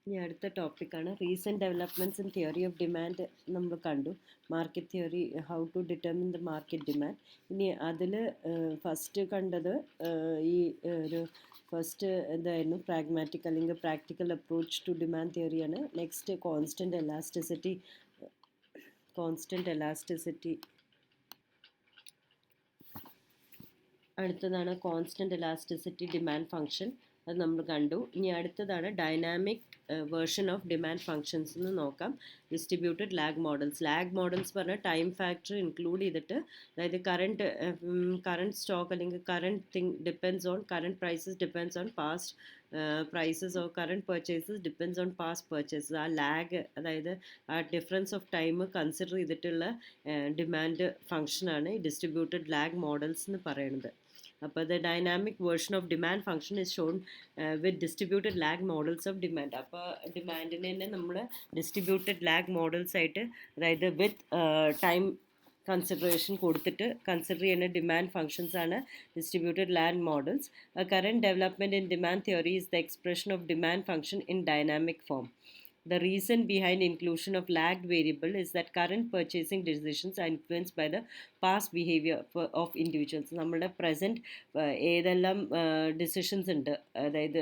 ഇനി അടുത്ത ടോപ്പിക്കാണ് recent developments in theory of demand. നമ്മൾ കണ്ടു market theory, how to determine the market demand. ഇനി അതിൽ ഫസ്റ്റ് കണ്ടത് ഈ ഒരു ഫസ്റ്റ് എന്തായിരുന്നു, പ്രാഗ്മാറ്റിക് അല്ലെങ്കിൽ പ്രാക്ടിക്കൽ അപ്രോച്ച് ടു ഡിമാൻഡ് തിയറിയാണ്. നെക്സ്റ്റ് കോൺസ്റ്റൻറ്റ് എലാസ്റ്റിസിറ്റി അടുത്തതാണ് കോൺസ്റ്റൻറ്റ് എലാസ്റ്റിസിറ്റി ഡിമാൻഡ് ഫംഗ്ഷൻ. അത് നമ്മൾ കണ്ടു. ഇനി അടുത്തതാണ് dynamic version of demand functions എന്ന് നോക്കാം. ഡിസ്ട്രിബ്യൂട്ടഡ് ലാഗ് മോഡൽസ് പറഞ്ഞാൽ ടൈം ഫാക്ടർ ഇൻക്ലൂഡ് ചെയ്തിട്ട്, അതായത് കറണ്ട് സ്റ്റോക്ക് അല്ലെങ്കിൽ current thing depends on current prices, depends on past prices or current purchases depends on past purchases. ആ ലാഗ്, അതായത് ആ difference of time consider ചെയ്തിട്ടുള്ള ഡിമാൻഡ് ഫംഗ്ഷനാണ് ഈ ഡിസ്ട്രിബ്യൂട്ടഡ് ലാഗ് മോഡൽസ് എന്ന് പറയുന്നത്. അപ്പോൾ the dynamic version of demand function is shown with distributed lag models of demand. അപ്പോൾ ഡിമാൻഡിനെ തന്നെ നമ്മൾ ഡിസ്ട്രിബ്യൂട്ടഡ് ലാഗ് മോഡൽസ് ആയിട്ട്, അതായത് വിത്ത് ടൈം കൺസിഡറേഷൻ കൊടുത്തിട്ട് കൺസിഡർ ചെയ്യുന്ന ഡിമാൻഡ് ഫംഗ്ഷൻസ് ആണ് distributed lag models. Current development in demand theory is the expression of demand function in dynamic form. The reason behind inclusion of lagged variable is that current purchasing decisions are influenced by the past behavior of individuals. നമ്മുടെ present ഏതെല്ലാം decisions ഉണ്ട്, അതായത്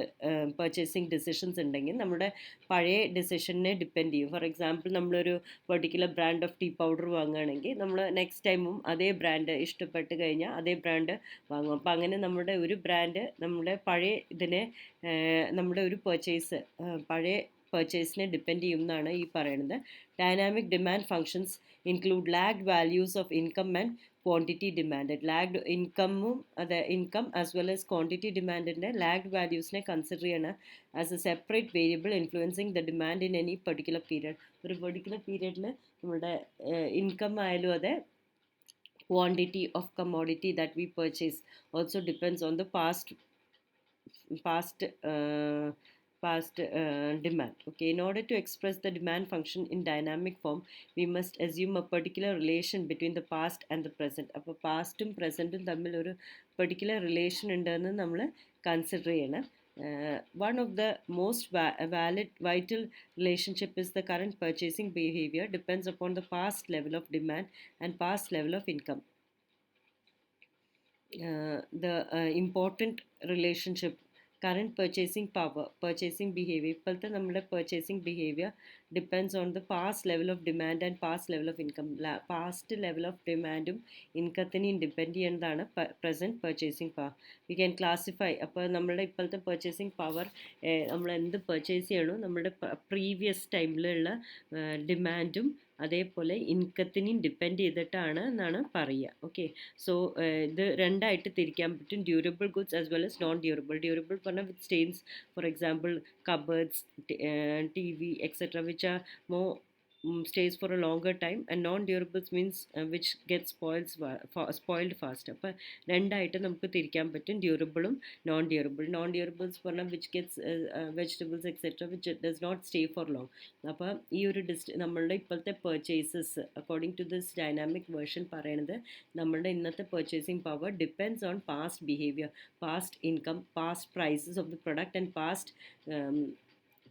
purchasing decisions ഉണ്ടെങ്കിൽ നമ്മുടെ പഴയ ഡിസിഷനെ depend ചെയ്യും. For example, നമ്മളൊരു particular brand of tea powder വാങ്ങുകയാണെങ്കിൽ നമ്മൾ നെക്സ്റ്റ് ടൈമും അതേ ബ്രാൻഡ് ഇഷ്ടപ്പെട്ട് കഴിഞ്ഞാൽ അതേ ബ്രാൻഡ് വാങ്ങും. അപ്പോൾ അങ്ങനെ നമ്മുടെ ഒരു ബ്രാൻഡ് നമ്മുടെ പഴയ ഇതിനെ, നമ്മുടെ ഒരു പഴയ പർച്ചേസിനെ ഡിപ്പെൻഡ് ചെയ്യുമെന്നാണ് ഈ പറയുന്നത്. Dynamic demand functions include lagged values of income and quantity demand. Lagged income as well as quantity ഡിമാൻഡിൻ്റെ ലാഗ്ഡ് വാല്യൂസിനെ കൺസിഡർ ചെയ്യണം as a separate variable influencing the demand in any particular period. ഒരു particular പീരിയഡിൽ നമ്മുടെ income ആയാലും അതെ, quantity of commodity that we purchase also depends on the past demand. Okay, in order to express the demand function in dynamic form, we must assume a particular relation between the past and the present. അപ്പോൾ പാസ്റ്റും പ്രസൻറ്റും തമ്മിൽ ഒരു particular relation ഉണ്ടെന്ന് നമ്മൾ consider ചെയ്യണം. One of the most vital relationship is the current purchasing behavior depends upon the past level of demand and past level of income. The important relationship, current purchasing behavior, ഇപ്പോഴത്തെ നമ്മുടെ purchasing behavior depends on the past level of demand and past level of income. Past level of demandും ഇൻകത്തിനെയും depend ചെയ്യുന്നതാണ് present purchasing power. We can classify. അപ്പോൾ നമ്മുടെ ഇപ്പോഴത്തെ purchasing power, നമ്മൾ എന്ത് പർച്ചേസ് ചെയ്യണോ നമ്മുടെ പ്രീവിയസ് ടൈമിലുള്ള ഡിമാൻഡും അതേപോലെ ഇൻകത്തിനെയും ഡിപ്പെൻഡ് ചെയ്തിട്ടാണ് എന്നാണ് പറയുക. ഓക്കെ, സോ ഇത് രണ്ടായിട്ട് തിരിക്കാൻ പറ്റും, durable goods as well as non durable പറഞ്ഞാൽ with stains, for example cupboards, TV, etc., which are more stays for a longer time, and non-durables means which gets spoiled fast. അപ്പോൾ രണ്ടായിട്ട് നമുക്ക് തിരിക്കാൻ പറ്റും, ഡ്യൂറബിളും non-durables പറഞ്ഞാൽ which gets vegetables etc., which does not stay for long. അപ്പോൾ ഈ ഒരു നമ്മളുടെ ഇപ്പോഴത്തെ purchases according to this dynamic version പറയുന്നത് നമ്മളുടെ ഇന്നത്തെ purchasing power depends on past behaviour, past income, past prices of the product and past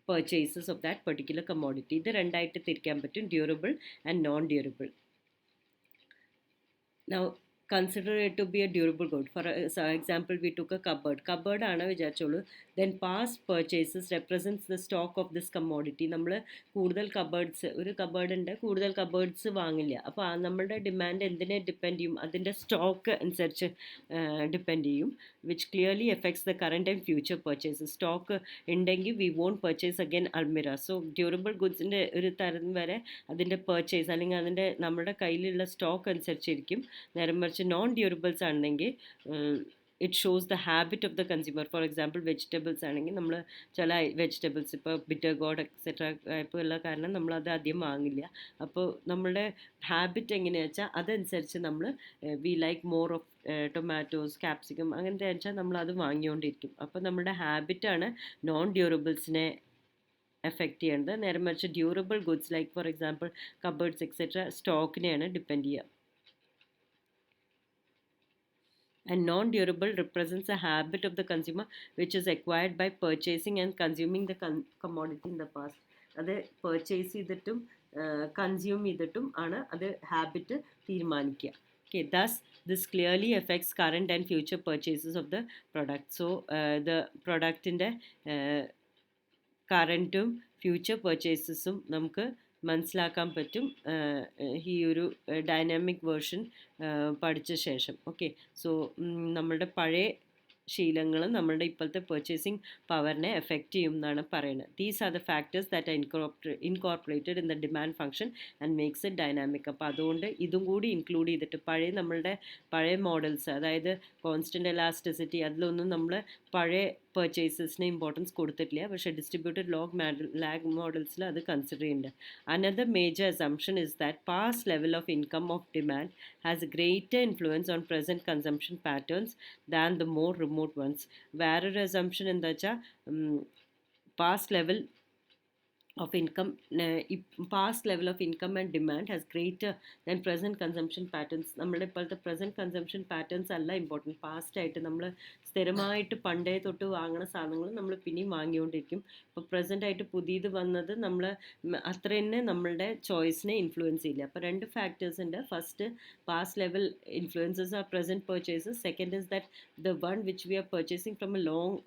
purchases of that particular commodity. ഇത് രണ്ടായിട്ട് തിരിക്കാൻ പറ്റും, durable and non durable. Now consider it to be a durable good. For example, we took a cupboard ആണ് വിചാരിച്ചോളൂ. Then past purchases represents the stock of this commodity. നമ്മൾ കൂടുതൽ ഒരു കബേർഡിൻ്റെ കൂടുതൽ cupboards വാങ്ങില്ല. അപ്പോൾ നമ്മളുടെ ഡിമാൻഡ് എന്തിനെ ഡിപ്പെൻഡ് ചെയ്യും, അതിൻ്റെ സ്റ്റോക്ക് അനുസരിച്ച് ഡിപ്പെൻഡ് ചെയ്യും, which clearly effects the current and future purchases. Stock ഉണ്ടെങ്കിൽ വി വോണ്ട് പർച്ചേസ് അഗൈൻ അൾമിറ. സോ ഡ്യൂറബിൾ ഗുഡ്സിൻ്റെ ഒരു തരം വരെ അതിൻ്റെ പർച്ചേസ് അല്ലെങ്കിൽ അതിൻ്റെ നമ്മുടെ കയ്യിലുള്ള സ്റ്റോക്ക് അനുസരിച്ചിരിക്കും. നേരെ മറിച്ച് നോൺ ഡ്യൂറബിൾസ് ആണെങ്കിൽ it shows the habit of the consumer. For example vegetables ആണെങ്കിൽ നമ്മൾ ചില വെജിറ്റബിൾസ് ഇപ്പോൾ ബിറ്റർ ഗോഡ് എക്സെട്ര ഇപ്പോൾ ഉള്ള കാരണം നമ്മളത് അധികം വാങ്ങില്ല. അപ്പോൾ നമ്മളുടെ ഹാബിറ്റ് എങ്ങനെയാണെന്ന് വെച്ചാൽ അതനുസരിച്ച് നമ്മൾ we like more of tomatoes, capsicum അങ്ങനത്തെ വെച്ചാൽ നമ്മളത് വാങ്ങിക്കൊണ്ടിരിക്കും. അപ്പോൾ നമ്മുടെ ഹാബിറ്റാണ് നോൺ ഡ്യൂറബിൾസിനെ എഫക്റ്റ് ചെയ്യുന്നത്. നേരെ മറിച്ച് durable goods like for example cupboards etcetera സ്റ്റോക്കിനെയാണ് ഡിപ്പെൻഡ് ചെയ്യുക. And non-durable represents a habit of the consumer which is acquired by purchasing and consuming the commodity in the past. അത് purchase ചെയ്തിട്ടും consume ചെയ്തിട്ടും ആണ് അത് ഹാബിറ്റ് തീരുമാനിക്കുക. Okay, thus this clearly affects current and future purchases of the product. So the പ്രൊഡക്റ്റിൻ്റെ കറൻറ്റും future പർച്ചേസസും നമുക്ക് മനസ്സിലാക്കാൻ പറ്റും ഈ ഒരു ഡൈനാമിക് വേർഷൻ പഠിച്ച ശേഷം. ഓക്കെ, സോ നമ്മളുടെ പഴയ ശീലങ്ങൾ നമ്മളുടെ ഇപ്പോഴത്തെ പർച്ചേസിങ് പവറിനെ എഫക്റ്റ് ചെയ്യും എന്നാണ് പറയുന്നത്. These are the factors that are incorporated in the demand function and makes it dynamic. അപ്പോൾ അതുകൊണ്ട് ഇതും കൂടി ഇൻക്ലൂഡ് ചെയ്തിട്ട് നമ്മളുടെ പഴയ മോഡൽസ്, അതായത് കോൺസ്റ്റൻറ്റ് എലാസ്റ്റിസിറ്റി, അതിലൊന്നും നമ്മൾ പഴയ പർച്ചേസസിന് ഇമ്പോർട്ടൻസ് കൊടുത്തിട്ടില്ല. പക്ഷേ ഡിസ്ട്രിബ്യൂട്ടഡ് ലാഗ് മോഡൽസിൽ അത് കൺസിഡർ ചെയ്യുന്നുണ്ട്. Another major assumption is that past level of income of demand has greater influence on present consumption patterns than the more remote ones. വേറൊരു അസംപ്ഷൻ എന്താ വെച്ചാൽ past level of income, past level of income and demand has greater than present consumption patterns. നമ്മുടെ ഇപ്പോഴത്തെ present consumption patterns അല്ല important. Past ആയിട്ട് നമ്മൾ സ്ഥിരമായിട്ട് പണ്ടേ തൊട്ട് വാങ്ങുന്ന സാധനങ്ങൾ നമ്മൾ പിന്നെയും വാങ്ങിക്കൊണ്ടിരിക്കും. ഇപ്പോൾ പ്രസൻ്റ് ആയിട്ട് പുതിയത് വന്നത് നമ്മൾ അത്ര തന്നെ നമ്മളുടെ ചോയ്സിനെ ഇൻഫ്ലുവൻസ് ചെയ്യില്ല. അപ്പോൾ രണ്ട് ഫാക്ടേഴ്സ് ഉണ്ട്. First, past level influences are present purchases. Second is that the one which we are purchasing from a long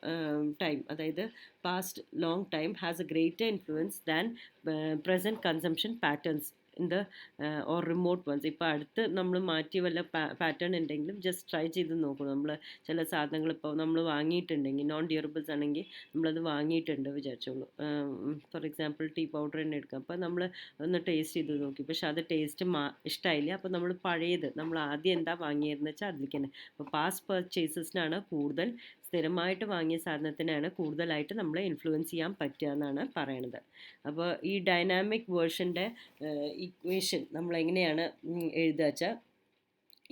time, അതായത് past long time has a greater influence than present consumption patterns in the or remote ones. ഇപ്പോൾ അടുത്ത് നമ്മൾ മാറ്റി വല്ല pattern ഉണ്ടെങ്കിലും just try ചെയ്ത് നോക്കും. നമ്മൾ ചില സാധനങ്ങൾ ഇപ്പോൾ നമ്മൾ വാങ്ങിയിട്ടുണ്ടെങ്കിൽ, നോൺ ഡ്യൂറബിൾസ് ആണെങ്കിൽ നമ്മളത് വാങ്ങിയിട്ടുണ്ട് വിചാരിച്ചോളൂ. ഫോർ എക്സാമ്പിൾ ടീ പൗഡർ തന്നെ എടുക്കാം. അപ്പോൾ നമ്മൾ ഒന്ന് ടേസ്റ്റ് ചെയ്ത് നോക്കി, പക്ഷെ അത് ടേസ്റ്റ് ഇഷ്ടമായില്ല. അപ്പോൾ നമ്മൾ പഴയത് നമ്മൾ ആദ്യം എന്താ വാങ്ങിയതെന്ന് വെച്ചാൽ അതിലേക്ക് തന്നെ. അപ്പോൾ പാസ്റ്റ് പർച്ചേസസിനാണ് കൂടുതൽ, സ്ഥിരമായിട്ട് വാങ്ങിയ സാധനത്തിനാണ് കൂടുതലായിട്ട് നമ്മളെ ഇൻഫ്ലുവൻസ് ചെയ്യാൻ പറ്റുക എന്നാണ് പറയണത്. അപ്പോൾ ഈ ഡൈനാമിക് വേർഷൻ്റെ ഇക്വേഷൻ നമ്മൾ എങ്ങനെയാണ് എഴുതുക വെച്ചാൽ,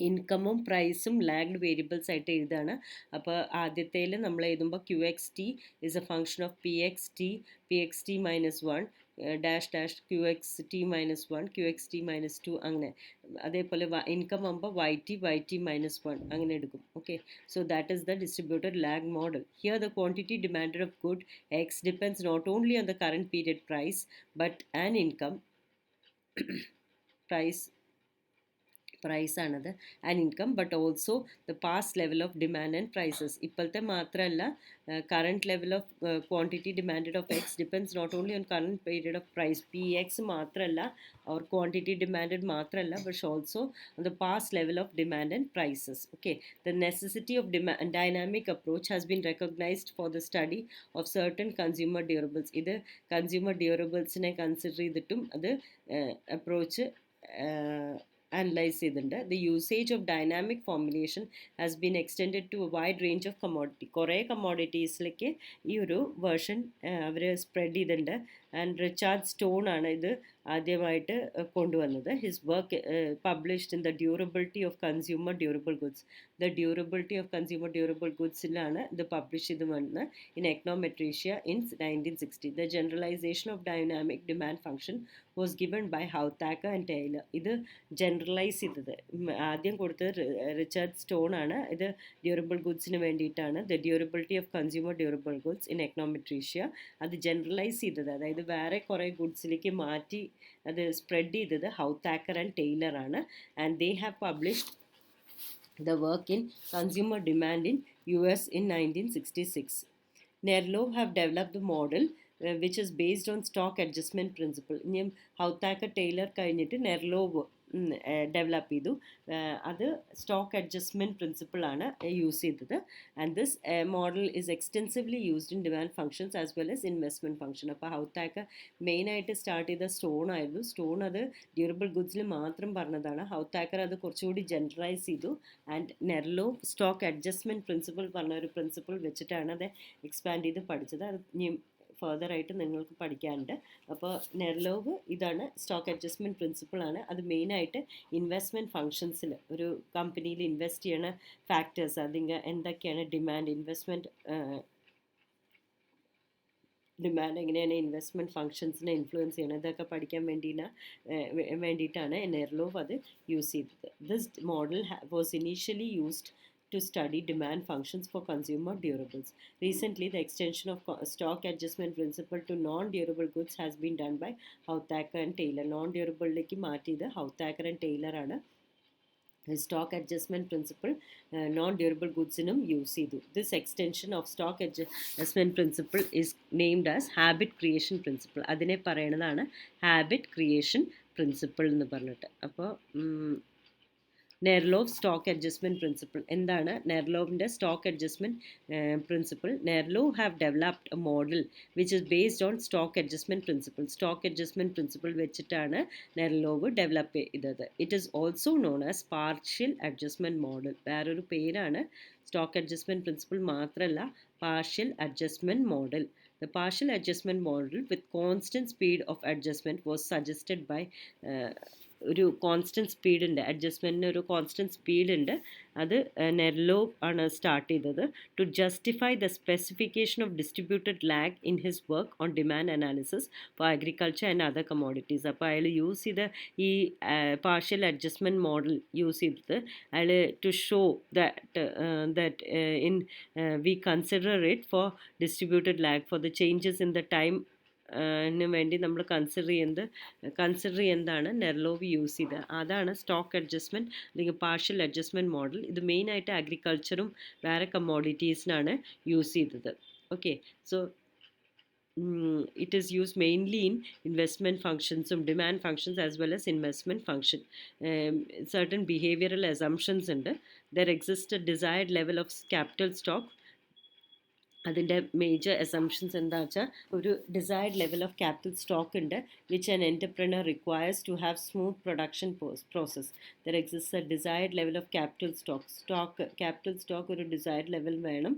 ഇൻകമും പ്രൈസും ലാഗ്ഡ് വേരിയബിൾസ് ആയിട്ട് എഴുതുകയാണ്. അപ്പോൾ ആദ്യത്തേൽ നമ്മൾ എഴുതുമ്പോൾ Q X T is A function of P X T minus one dash dash Q X T minus one Q X T minus two അങ്ങനെ. അതേപോലെ ഇൻകം ആകുമ്പോൾ വൈ ടി മൈനസ് വൺ അങ്ങനെ എടുക്കും. Okay, so that is the distributed lag model. Here the quantity demanded of good X depends not only on the current period price but and income പ്രൈസാണത് and income, but also the past level of demand and prices. ഇപ്പോഴത്തെ മാത്രമല്ല, current level of quantity demanded of X depends not only on current period of price. P X മാത്രമല്ല, or quantity demanded മാത്രമല്ല, but also on the past level of demand and prices. Okay, the necessity of dynamic approach has been recognized for the study of certain consumer durables. ഇത് consumer ഡ്യൂറബിൾസിനെ consider ചെയ്തിട്ടും അത് approach analyse ചെയ്തിട്ടുണ്ട്. The usage of dynamic formulation has been extended to a wide range of commodity. കുറേ കമ്മോഡിറ്റീസിലേക്ക് ഈ ഒരു version അവർ സ്പ്രെഡ് ചെയ്തിട്ടുണ്ട്. ആൻഡ് റിച്ചാർഡ് സ്റ്റോൺ ആണ് ഇത് ആദ്യമായിട്ട് കൊണ്ടുവന്നത്. His work published in the durability of consumer durable goods. The durability of consumer durable ഗുഡ്സിലാണ് ഇത് പബ്ലിഷ് ചെയ്ത് വന്നത് in Econometrica in 1960. The generalisation of dynamic demand function was given by Houthakker and Taylor. ഇത് generalise ചെയ്തത് ആദ്യം കൊടുത്തത് Richard Stone ആണ്. ഇത് ഡ്യൂറബിൾ ഗുഡ്സിന് വേണ്ടിയിട്ടാണ്. The durability of consumer durable goods in Econometrica. അത് ജനറലൈസ് ചെയ്തത്, അതായത് വേറെ കുറേ ഗുഡ്സിലേക്ക് മാറ്റി അത് സ്പ്രെഡ് ചെയ്തത് ഹൗതാക്കർ ആൻഡ് ടൈലർ ആണ്. And they have published the work in consumer demand in US in 1966. Nerlov have developed the model which is based on stock adjustment principle. ഇനിയും ഹൗതാക്കർ ടൈലർ കഴിഞ്ഞിട്ട് നെർലോവ് ഡെവലപ്പ് ചെയ്തു. അത് സ്റ്റോക്ക് അഡ്ജസ്റ്റ്മെൻറ്റ് പ്രിൻസിപ്പിളാണ് യൂസ് ചെയ്തത്. And this model is extensively used in demand functions as well S investment function. അപ്പോൾ ഹൗതാക്കർ മെയിനായിട്ട് start ചെയ്ത stone ആയിരുന്നു. Stone അത് ഡ്യൂറബിൾ ഗുഡ്സിൽ മാത്രം പറഞ്ഞതാണ്. ഹൗതാക്കർ അത് കുറച്ചുകൂടി ജനറലൈസ് ചെയ്തു. ആൻഡ് നെർലോ സ്റ്റോക്ക് അഡ്ജസ്റ്റ്മെൻറ്റ് പ്രിൻസിപ്പിൾ പറഞ്ഞ ഒരു പ്രിൻസിപ്പിൾ വെച്ചിട്ടാണ് അത് എക്സ്പാൻഡ് ചെയ്ത് പഠിച്ചത്. അത് ഫർദർ ആയിട്ട് നിങ്ങൾക്ക് പഠിക്കാനുണ്ട്. അപ്പോൾ നെർലോവ് ഇതാണ് സ്റ്റോക്ക് അഡ്ജസ്റ്റ്മെൻറ്റ് പ്രിൻസിപ്പിളാണ്. അത് മെയിനായിട്ട് ഇൻവെസ്റ്റ്മെൻറ്റ് ഫങ്ഷൻസിൽ ഒരു കമ്പനിയിൽ ഇൻവെസ്റ്റ് ചെയ്യണ ഫാക്ടേഴ്സ് അതിങ്ങ് എന്തൊക്കെയാണ്, ഡിമാൻഡ്, ഇൻവെസ്റ്റ്മെൻറ്റ് ഡിമാൻഡ് എങ്ങനെയാണ് ഇൻവെസ്റ്റ്മെൻറ്റ് ഫങ്ഷൻസിനെ ഇൻഫ്ലുവൻസ് ചെയ്യണം, ഇതൊക്കെ പഠിക്കാൻ വേണ്ടിയിട്ടാണ് നെർലോവ് അത് യൂസ് ചെയ്തത്. This model was initially used to study demand functions for consumer durables. Recently, the extension of stock adjustment principle to non-durable goods has been done by Houthacker and Taylor. Non-durable-ലേക്ക് മാറ്റിയത് Houthacker and Taylor ആണ്. Stock adjustment principle non-durable goods-നും use ചെയ്തു. This extension of stock adjustment principle is named as habit creation principle. അതിനെ പറയുന്നതാണ് habit creation principle എന്ന് പറഞ്ഞിട്ട്. അപ്പോൾ നെർലോവ് stock adjustment principle എന്താണ് നെർലോവിൻ്റെ stock adjustment principle Nerlove have developed a model which is based on stock adjustment principle stock adjustment principle വെച്ചിട്ടാണ് Nerlove develop ചെയ്തത് it is also known as partial adjustment model വേറൊരു പേരാണ് stock adjustment principle മാത്രമല്ല partial adjustment model The partial adjustment model with constant speed of adjustment was suggested by ഒരു constant speed ഉണ്ട് അഡ്ജസ്റ്റ്മെൻറ്റിന് ഒരു constant speed ഉണ്ട് അത് നെർലോവ് ആണ് സ്റ്റാർട്ട് ചെയ്തത് to justify the specification of distributed lag in his work on demand analysis for agriculture and other commodities അപ്പോൾ അയാൾ use ചെയ്ത ഈ പാർഷ്യൽ അഡ്ജസ്റ്റ്മെൻറ്റ് മോഡൽ യൂസ് ചെയ്തത് അയാൾ to show that in we consider it for distributed lag for the changes in the time ന് വേണ്ടി നമ്മൾ consider ചെയ്യുന്നതാണ് നെർലോവ് യൂസ് ചെയ്തത് അതാണ് സ്റ്റോക്ക് അഡ്ജസ്റ്റ്മെൻറ്റ് അല്ലെങ്കിൽ പാർഷ്യൽ അഡ്ജസ്റ്റ്മെൻറ്റ് മോഡൽ ഇത് മെയിനായിട്ട് അഗ്രികൾച്ചറും വേറെ കമ്മോഡിറ്റീസിനാണ് യൂസ് ചെയ്തത് okay so it is used mainly in investment functions of demand functions as well as investment function certain behavioral assumptions ഉണ്ട് there exists a desired level of capital stock അതിൻ്റെ major assumptions എന്താ വെച്ചാൽ ഒരു desired level of capital stock ഉണ്ട് which an entrepreneur requires to have smooth production process there exist a desired level of capital capital stock ഒരു desired level വേണം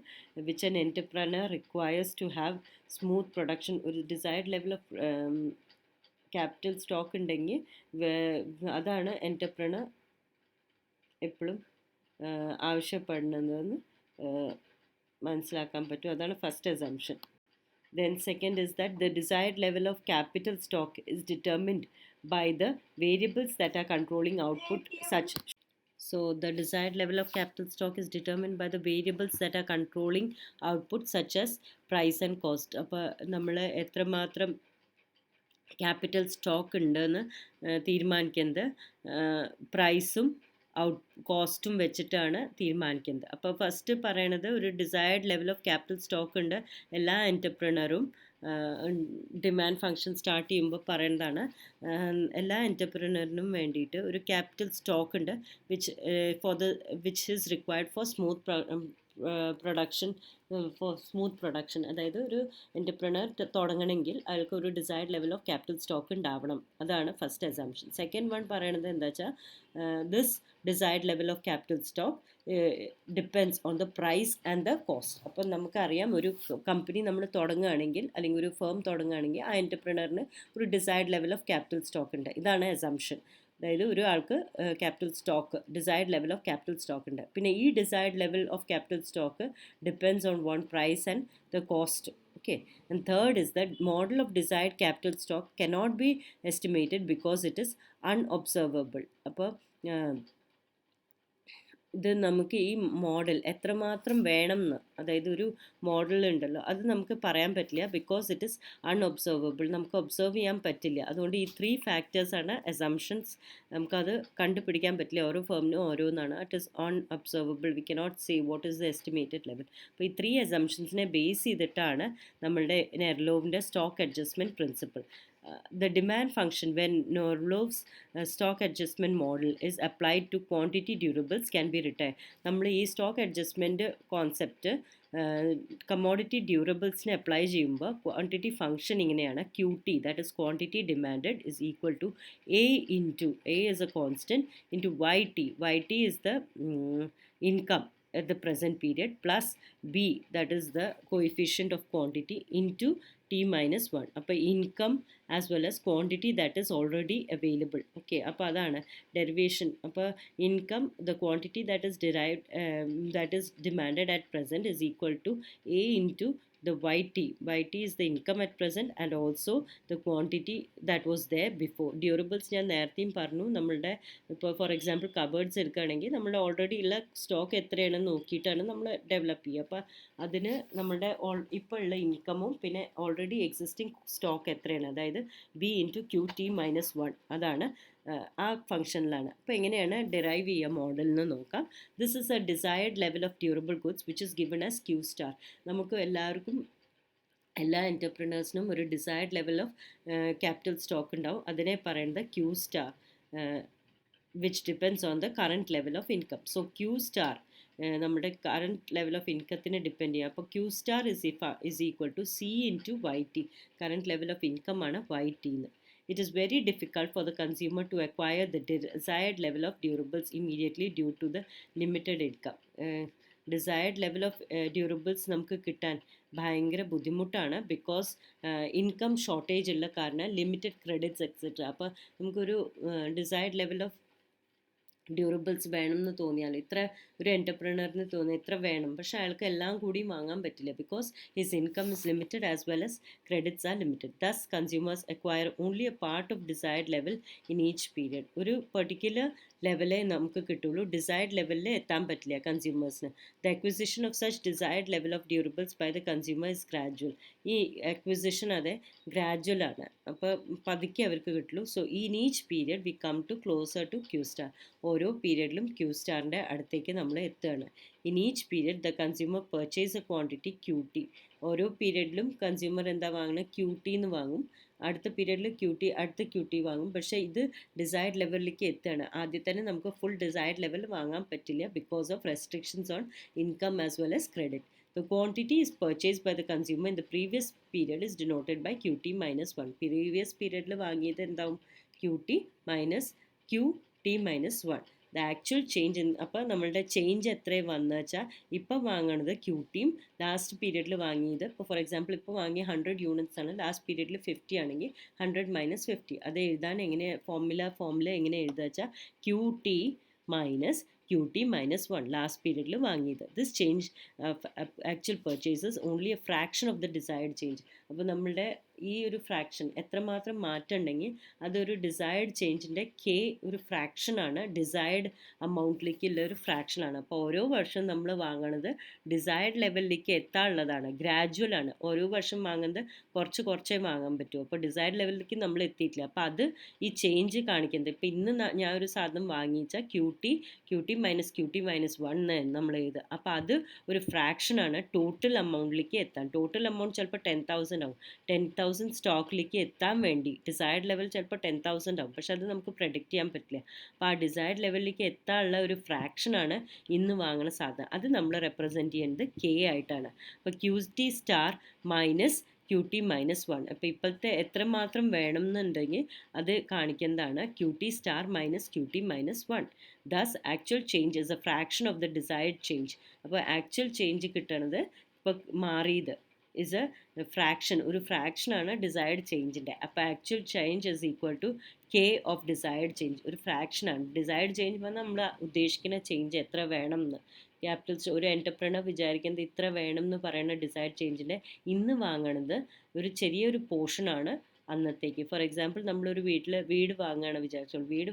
which an entrepreneur requires to have smooth production ഒരു desired level of capital stock ഉണ്ടെങ്കിൽ അതാണ് entrepreneur എപ്പോഴും ആവശ്യപ്പെടുന്നതെന്ന് മനസ്സിലാക്കാൻ പറ്റും അതാണ് first assumption then second is that the desired level of capital stock is determined by the variables that are controlling output such so the desired level of capital stock is determined by the variables that are controlling output such as price and cost അപ്പോൾ നമ്മൾ എത്രമാത്രം capital stock ഉണ്ടെന്ന് തീരുമാനിക്കുന്നത് പ്രൈസും കോസ്റ്റും വെച്ചിട്ടാണ് തീരുമാനിക്കുന്നത് അപ്പോൾ ഫസ്റ്റ് പറയണത് ഒരു desired level of capital stock ഉണ്ട് എല്ലാ എൻ്റർപ്രണറും ഡിമാൻഡ് ഫങ്ഷൻ സ്റ്റാർട്ട് ചെയ്യുമ്പോൾ പറയുന്നതാണ് എല്ലാ എൻ്റർപ്രണറിനും വേണ്ടിയിട്ട് ഒരു ക്യാപിറ്റൽ സ്റ്റോക്ക് ഉണ്ട് which is required for smooth production അതായത് ഒരു എൻ്റർപ്രണർ തുടങ്ങണമെങ്കിൽ അയാൾക്ക് ഒരു desired level of capital stock ഉണ്ടാവണം അതാണ് ഫസ്റ്റ് അസംഷൻ സെക്കൻഡ് വൺ പറയണത് എന്താ വെച്ചാൽ this desired level of capital stock depends on the price and the cost അപ്പം നമുക്കറിയാം ഒരു കമ്പനി നമ്മൾ തുടങ്ങുകയാണെങ്കിൽ അല്ലെങ്കിൽ ഒരു ഫേം തുടങ്ങുകയാണെങ്കിൽ ആ എൻ്റർപ്രണറിന് ഒരു desired level of capital stock ഉണ്ട് ഇതാണ് അസംഷൻ അതായത് ഒരാൾക്ക് capital stock desired level of capital stock ഉണ്ട് പിന്നെ ഈ desired level of capital stock depends on one price and the cost okay and third is that model of desired capital stock cannot be estimated because it is unobservable അപ്പോൾ ഇത് നമുക്ക് ഈ model എത്രമാത്രം വേണം എന്ന് അതായത് ഒരു മോഡൽ ഉണ്ടല്ലോ അത് നമുക്ക് പറയാൻ പറ്റില്ല ബിക്കോസ് ഇറ്റ് ഇസ് അൺഒബ്സർവബിൾ നമുക്ക് ഒബ്സർവ് ചെയ്യാൻ പറ്റില്ല അതുകൊണ്ട് ഈ 3 ഫാക്ടേഴ്സാണ് അസംഷൻസ് നമുക്കത് കണ്ടുപിടിക്കാൻ പറ്റില്ല ഓരോ ഫേമിനും ഓരോന്നാണ് it is unobservable we cannot say what is the estimated level അപ്പോൾ ഈ 3 അസംഷൻസിനെ ബേസ് ചെയ്തിട്ടാണ് നമ്മളുടെ നെർലോവിൻ്റെ stock adjustment principle the demand function when Norlov's stock adjustment model is applied to quantity durables can be retired നമ്മൾ ഈ stock adjustment concept commodity ഡ്യൂറബിൾസിനെ apply ചെയ്യുമ്പോൾ ക്വാണ്ടിറ്റി ഫംഗ്ഷൻ ഇങ്ങനെയാണ് Q T that is quantity demanded is equal to A into A is A constant into Y T is the income at the present period plus b that is the coefficient of quantity into t minus 1 അപ്പോൾ income as well as quantity that is already available okay അപ്പോൾ അതാണ് derivation അപ്പോൾ income the quantity that is derived that is demanded at present is equal to a into the YT is the income at present and also the quantity that was there before. Durables ഞാൻ നേരത്തെയും പറഞ്ഞു, നമ്മളുടെ ഇപ്പോൾ four example cupboards എടുക്കുകയാണെങ്കിൽ നമ്മുടെ already ഉള്ള stock എത്രയാണെന്ന് നോക്കിയിട്ടാണ് നമ്മൾ ഡെവലപ്പ് ചെയ്യുക. അപ്പോൾ അതിന് നമ്മുടെ ഇപ്പോൾ ഉള്ള ഇൻകമും പിന്നെ ഓൾറെഡി എക്സിസ്റ്റിംഗ് സ്റ്റോക്ക് എത്രയാണ്, അതായത് B/QT-1 അതാണ് ആ ഫംഗ്ഷനിലാണ്. അപ്പോൾ എങ്ങനെയാണ് ഡിറൈവ് ചെയ്യുക മോഡൽ എന്ന് നോക്കാം. This is a desired level of durable goods which is given as Q star. നമുക്ക് എല്ലാവർക്കും എല്ലാ എൻ്റർപ്രണേഴ്സിനും ഒരു desired level of capital stock ഉണ്ടാവും. അതിനെ പറയുന്നത് Q star which depends on the current level of income. So Q star നമ്മുടെ current level of ഇൻകത്തിന് ഡിപ്പെൻഡ് ചെയ്യുക. അപ്പോൾ Q star is equal to C/YT. Current level of income ആണ് YT എന്ന്. It is very difficult for the consumer to acquire the desired level of durables immediately due to the limited income. Desired level of durables നമുക്ക് കിട്ടാൻ ഭയങ്കര ബുദ്ധിമുട്ടാണ്, because income shortage ഉള്ള കാരണം limited credits etcetera. അപ്പോൾ നമുക്കൊരു desired level of durables വേണം എന്ന് തോന്നിയാൽ, ഇത്ര ഒരു എൻ്റർപ്രണറിന് തോന്നി ഇത്ര വേണം, പക്ഷേ അയാൾക്ക് എല്ലാം കൂടി വാങ്ങാൻ പറ്റില്ല, because his income is limited as well as credits are limited. Thus consumers acquire only a part of desired level in each period. ഒരു പെർട്ടിക്കുലർ ലെവലേ നമുക്ക് കിട്ടുള്ളൂ, ഡിസൈർഡ് ലെവലിൽ എത്താൻ പറ്റില്ല കൺസ്യൂമേഴ്സിന്. The acquisition of such desired level of durables by the consumer is gradual. ഈ acquisition അതെ ഗ്രാജുവൽ ആണ്, അപ്പോൾ പതുക്കെ അവർക്ക് കിട്ടുള്ളൂ. So in each period we come to closer to Q star. ഓരോ പീരിയഡിലും Q സ്റ്റാറിൻ്റെ അടുത്തേക്ക് നമ്മൾ എത്തുകയാണ്. In each period the consumer purchase A quantity QT. ഓരോ പീരിയഡിലും കൺസ്യൂമർ എന്താ വാങ്ങുന്നത്, QT എന്ന് വാങ്ങും. അടുത്ത പീരിയഡിൽ അടുത്ത QT വാങ്ങും. പക്ഷേ ഇത് ഡിസൈർഡ് ലെവലിലേക്ക് എത്തുകയാണ്. ആദ്യം തന്നെ നമുക്ക് ഫുൾ ഡിസൈർഡ് ലെവൽ വാങ്ങാൻ പറ്റില്ല, because of restrictions on income as well as credit. The quantity is purchased by the consumer in the previous period is denoted by QT-1. Previous period വാങ്ങിയത് എന്താവും, QT-1. The actual change in, അപ്പോൾ നമ്മളുടെ change എത്രയും വന്നു വെച്ചാൽ ഇപ്പം വാങ്ങണത് QTയും last പീരിയഡിൽ വാങ്ങിയത്, ഇപ്പോൾ ഫോർ എക്സാമ്പിൾ ഇപ്പോൾ വാങ്ങിയ 100 യൂണിറ്റ്സ് ആണ്, ലാസ്റ്റ് പീരിയഡിൽ 50 ആണെങ്കിൽ 100 - 50. അത് എഴുതാൻ എങ്ങനെ ഫോർമുല എങ്ങനെ എഴുതുക വെച്ചാൽ QT-1 ലാസ്റ്റ് പീരിയഡിൽ വാങ്ങിയത്. This change actual purchases only A fraction of the desired change. അപ്പോൾ നമ്മളുടെ ഈ ഒരു ഫ്രാക്ഷൻ എത്രമാത്രം മാറ്റം ഉണ്ടെങ്കിൽ അതൊരു ഡിസൈർഡ് ചേഞ്ചിൻ്റെ ഒരു ഫ്രാക്ഷനാണ്, ഡിസൈർഡ് അമൗണ്ടിലേക്കുള്ള ഒരു ഫ്രാക്ഷനാണ്. അപ്പോൾ ഓരോ വർഷം നമ്മൾ വാങ്ങണത് ഡിസൈർഡ് ലെവലിലേക്ക് എത്താനുള്ളതാണ്, ഗ്രാജുവലാണ്. ഓരോ വർഷം വാങ്ങുന്നത് കുറച്ചേ വാങ്ങാൻ പറ്റൂ. അപ്പോൾ ഡിസൈർഡ് ലെവലിലേക്ക് നമ്മൾ എത്തിയിട്ടില്ല. അപ്പോൾ അത് ഈ ചേഞ്ച് കാണിക്കുന്നത്. ഇപ്പോൾ ഇന്ന് ഞാൻ ഒരു സാധനം വാങ്ങിച്ചാൽ QT-1 നമ്മൾ എഴുതുക. അപ്പോൾ അത് ഒരു ഫ്രാക്ഷനാണ് ടോട്ടൽ അമൗണ്ടിലേക്ക് എത്താൻ. ടോട്ടൽ എമൗണ്ട് ചിലപ്പോൾ 10,000 ആവും. 10,000 സ്റ്റോക്കിലേക്ക് എത്താൻ വേണ്ടി ഡിസൈർഡ് ലെവൽ ചിലപ്പോൾ 10,000 ആവും, പക്ഷെ അത് നമുക്ക് പ്രെഡിക്റ്റ് ചെയ്യാൻ പറ്റില്ല. അപ്പോൾ ആ ഡിസൈർഡ് ലെവലിലേക്ക് എത്താനുള്ള ഒരു ഫ്രാക്ഷനാണ് ഇന്ന് വാങ്ങുന്ന സാധനം. അത് നമ്മൾ റെപ്രസെൻറ്റ് ചെയ്യുന്നത് K ആയിട്ടാണ്. അപ്പോൾ QT സ്റ്റാർ മൈനസ് QT-1. അപ്പോൾ ഇപ്പോഴത്തെ എത്രമാത്രം വേണം എന്നുണ്ടെങ്കിൽ അത് കാണിക്കുന്നതാണ് QT star minus QT-1. Thus actual change is a fraction of the desired change. അപ്പോൾ ആക്ച്വൽ ചേഞ്ച് കിട്ടണത് ഇപ്പോൾ മാറിയത് is a fraction, ഒരു ഫ്രാക്ഷനാണ് ഡിസൈർഡ് ചേഞ്ചിൻ്റെ. അപ്പോൾ actual change is equal to K of desired change. ഒരു ഫ്രാക്ഷനാണ് ഡിസൈർഡ് ചേഞ്ച് പറഞ്ഞാൽ നമ്മൾ ഉദ്ദേശിക്കുന്ന ചേഞ്ച് എത്ര വേണം എന്ന്. ക്യാപിറ്റൽ ഒരു എൻ്റർപ്രണർ വിചാരിക്കുന്നത് ഇത്ര വേണം എന്ന് പറയുന്ന ഡിസൈർഡ് ചേഞ്ചിൻ്റെ ഇന്ന് വാങ്ങണത് ഒരു ചെറിയൊരു പോർഷനാണ് അന്നത്തേക്ക്. ഫോർ എക്സാമ്പിൾ നമ്മളൊരു വീട് വാങ്ങുകയാണ് വിചാരിച്ചോളൂ. വീട്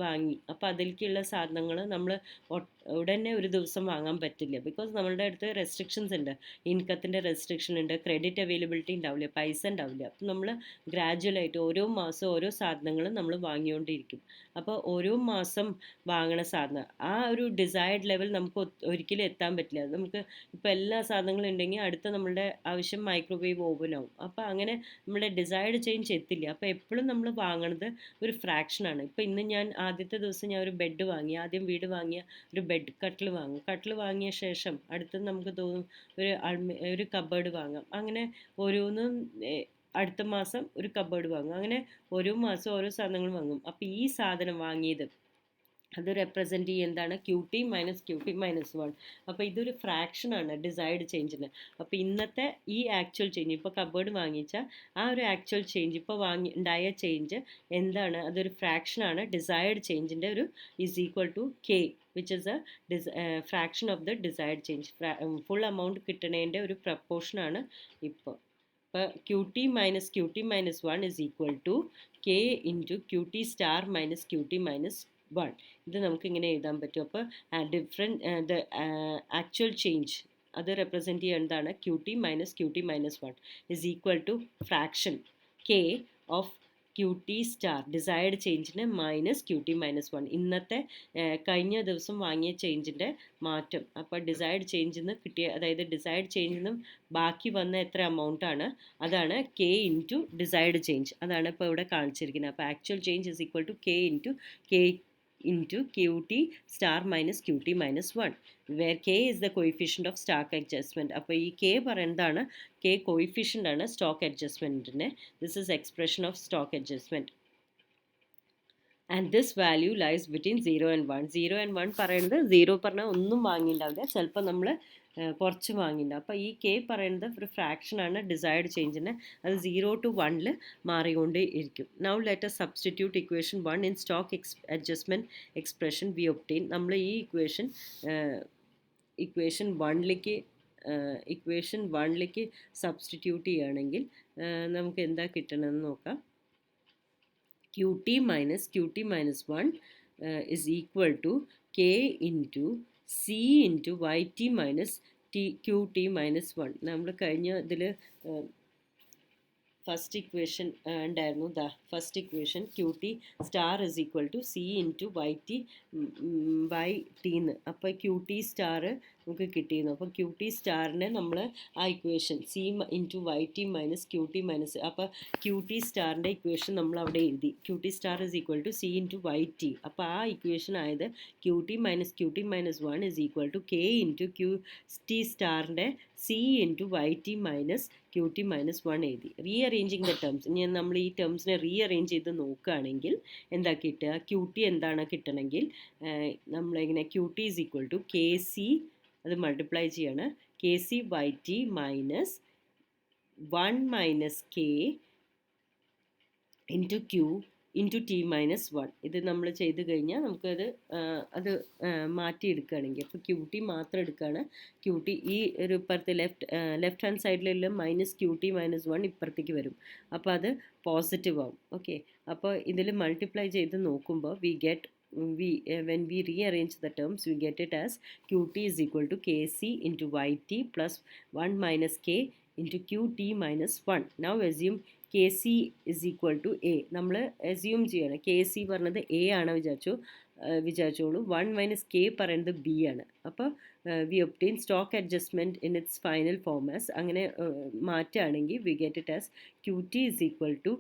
വാങ്ങി, അപ്പോൾ അതിലേക്കുള്ള സാധനങ്ങൾ നമ്മൾ ഉടനെ ഒരു ദിവസം വാങ്ങാൻ പറ്റില്ല, ബിക്കോസ് നമ്മളുടെ അടുത്ത് റെസ്ട്രിക്ഷൻസ് ഉണ്ട്. ഇൻകത്തിൻ്റെ റെസ്ട്രിക്ഷൻ ഉണ്ട്, ക്രെഡിറ്റ് അവൈലബിലിറ്റി ഉണ്ടാവില്ല, പൈസ ഉണ്ടാവില്ല. അപ്പോൾ നമ്മൾ ഗ്രാജുവലായിട്ട് ഓരോ മാസം ഓരോ സാധനങ്ങളും നമ്മൾ വാങ്ങിക്കൊണ്ടിരിക്കും. അപ്പോൾ ഓരോ മാസം വാങ്ങണ സാധനം ആ ഒരു ഡിസൈർഡ് ലെവൽ നമുക്ക് ഒരിക്കലും എത്താൻ പറ്റില്ല. നമുക്ക് ഇപ്പോൾ എല്ലാ സാധനങ്ങളും ഉണ്ടെങ്കിൽ അടുത്ത നമ്മളുടെ ആവശ്യം മൈക്രോവേവ് ഓവനാവും. അപ്പോൾ അങ്ങനെ നമ്മുടെ ഡിസൈർഡ് ചേഞ്ച് എത്തില്ല. അപ്പോൾ എപ്പോഴും നമ്മൾ വാങ്ങണത് ഒരു ഫ്രാക്ഷനാണ്. ഇപ്പോൾ ഇന്ന് ഞാൻ ആദ്യത്തെ ദിവസം ഞാൻ ഒരു ബെഡ് വാങ്ങി, ആദ്യം വീട് വാങ്ങിയ ഒരു ബെഡ് കട്ടിൽ വാങ്ങിയ ശേഷം അടുത്തത് നമുക്ക് തോന്നും ഒരു കബേർഡ് വാങ്ങാം. അങ്ങനെ ഓരോന്നും അടുത്ത മാസം ഒരു കബേർഡ് വാങ്ങും. അങ്ങനെ ഓരോ മാസം ഓരോ സാധനങ്ങൾ വാങ്ങും. അപ്പോൾ ഈ സാധനം വാങ്ങിയത് അത് റെപ്രസെൻറ്റ് ചെയ്യുക എന്താണ് ക്യൂ ടി മൈനസ് 1. അപ്പോൾ ഇതൊരു ഫ്രാക്ഷനാണ് ഡിസൈർഡ് ചേഞ്ചിന്. അപ്പോൾ ഇന്നത്തെ ഈ ആക്ച്വൽ ചേഞ്ച് ഇപ്പോൾ കബേർഡ് വാങ്ങിച്ച ആ ഒരു ആക്ച്വൽ ചേഞ്ച് ഇപ്പോൾ ഉണ്ടായ ചേഞ്ച് എന്താണ്, അതൊരു ഫ്രാക്ഷനാണ്. ഡിസൈർഡ് ചേഞ്ചിൻ്റെ ഒരു is equal to K which is a fraction of the desired change. Full amount കിട്ടണേൻ്റെ ഒരു പ്രപ്പോർഷനാണ് ഇപ്പോൾ. അപ്പോൾ Q T minus 1 is equal to K into Q T star minus Q T minus 1. ഇത് നമുക്ക് ഇങ്ങനെ എഴുതാൻ പറ്റും. അപ്പോൾ ദ ആക്ച്വൽ ചേഞ്ച് അത് റെപ്രസെൻറ്റ് ചെയ്യുന്നതാണ് Q T minus 1 is equal to fraction K of Q T star desired ചേഞ്ചിന് minus Q T minus 1. ഇന്നത്തെ കഴിഞ്ഞ ദിവസം വാങ്ങിയ ചേഞ്ചിൻ്റെ മാറ്റം. അപ്പോൾ ഡിസൈർഡ് ചേഞ്ചിൽ നിന്ന് കിട്ടിയ, അതായത് ഡിസൈർഡ് ചേഞ്ചിൽ നിന്ന് ബാക്കി വന്ന എത്ര എമൗണ്ടാണ്, അതാണ് കെ ഇൻറ്റു ഡിസൈർഡ് ചേഞ്ച്. അതാണ് ഇപ്പോൾ ഇവിടെ കാണിച്ചിരിക്കുന്നത്. അപ്പോൾ actual change is equal to K into QT star minus QT minus 1, where K is the coefficient of stock adjustment. അപ്പോൾ ഈ K പറയുന്നതാണ്, K coefficient ആണ് സ്റ്റോക്ക് അഡ്ജസ്റ്റ്മെൻറ്റിന്. This is expression of stock adjustment. And this value lies between 0 and 1. 0 and 1 പറയുന്നത് 0 പറഞ്ഞാൽ ഒന്നും വാങ്ങിയിട്ടുണ്ടാവില്ല, ചിലപ്പോൾ നമ്മൾ കുറച്ച് വാങ്ങിയിട്ടുണ്ടാവും. അപ്പോൾ ഈ കെ പറയുന്നത് ഒരു ഫ്രാക്ഷനാണ് ഡിസൈർഡ് ചേഞ്ചിന്. അത് 0 to 1 മാറിക്കൊണ്ട് ഇരിക്കും. Now let us substitute equation 1 in stock adjustment expression we obtain. നമ്മൾ ഈ ഇക്വേഷൻ 1ലേക്ക് സബ്സ്റ്റിറ്റ്യൂട്ട് ചെയ്യുകയാണെങ്കിൽ നമുക്ക് എന്താ കിട്ടണമെന്ന് നോക്കാം. QT minus 1 is equal to K into C into YT minus QT minus 1. നമ്മൾ കഴിഞ്ഞ ഇതിൽ ഫസ്റ്റ് ഇക്വേഷൻ ഉണ്ടായിരുന്നു. First equation Q T star is equal to C into Y ടീന്ന്. അപ്പോൾ ക്യൂ ടി സ്റ്റാർ നമുക്ക് കിട്ടിയിരുന്നു. അപ്പോൾ ക്യൂ ടി സ്റ്റാറിനെ നമ്മൾ ആ equation C into Y T minus Q T minus, അപ്പോൾ ക്യൂ ടി സ്റ്റാറിൻ്റെ ഇക്വേഷൻ നമ്മൾ അവിടെ എഴുതി. Q T star is equal to C into Y T. അപ്പോൾ ആ ഇക്വേഷൻ ആയത് Q T minus 1 is equal to K into Q T സ്റ്റാറിൻ്റെ C into Y T minus Q T minus 1 എഴുതി. Rearranging the terms. ഇനി നമ്മൾ ഈ ടേംസിനെ rearrange ചെയ്ത് നോക്കുകയാണെങ്കിൽ എന്താ കിട്ടുക, ക്യൂ ടി എന്താണ് കിട്ടണമെങ്കിൽ നമ്മളിങ്ങനെ Q T is equal to K C, അത് മൾട്ടിപ്ലൈ ചെയ്യാണ്, K C Y T minus 1 minus K into Q into T minus 1. ഇത് നമ്മൾ ചെയ്ത് കഴിഞ്ഞാൽ നമുക്കത് അത് മാറ്റിയെടുക്കുകയാണെങ്കിൽ, അപ്പോൾ ക്യൂ ടി മാത്രം എടുക്കുകയാണ്. ക്യൂ ടി ഈ ഒരു ഇപ്പുറത്ത് ലെഫ്റ്റ് ഹാൻഡ് സൈഡിലെല്ലാം മൈനസ് ക്യൂ ടി മൈനസ് 1 ഇപ്പുറത്തേക്ക് വരും. അപ്പോൾ അത് പോസിറ്റീവ് ആവും. ഓക്കെ, അപ്പോൾ ഇതിൽ മൾട്ടിപ്ലൈ ചെയ്ത് നോക്കുമ്പോൾ when we rearrange the terms, we get it as QT is equal to KC into YT plus 1 minus K into QT minus 1. Now assume KC is equal to A. നമ്മൾ assume ചെയ്യണം. KC പറഞ്ഞത് A ആണ് വിചാരിച്ചോളൂ. 1 minus K പറയുന്നത് B ആണ്. അപ്പോൾ we obtain stock adjustment in its final form as, അങ്ങനെ മാറ്റുകയാണെങ്കിൽ we get it as QT is equal to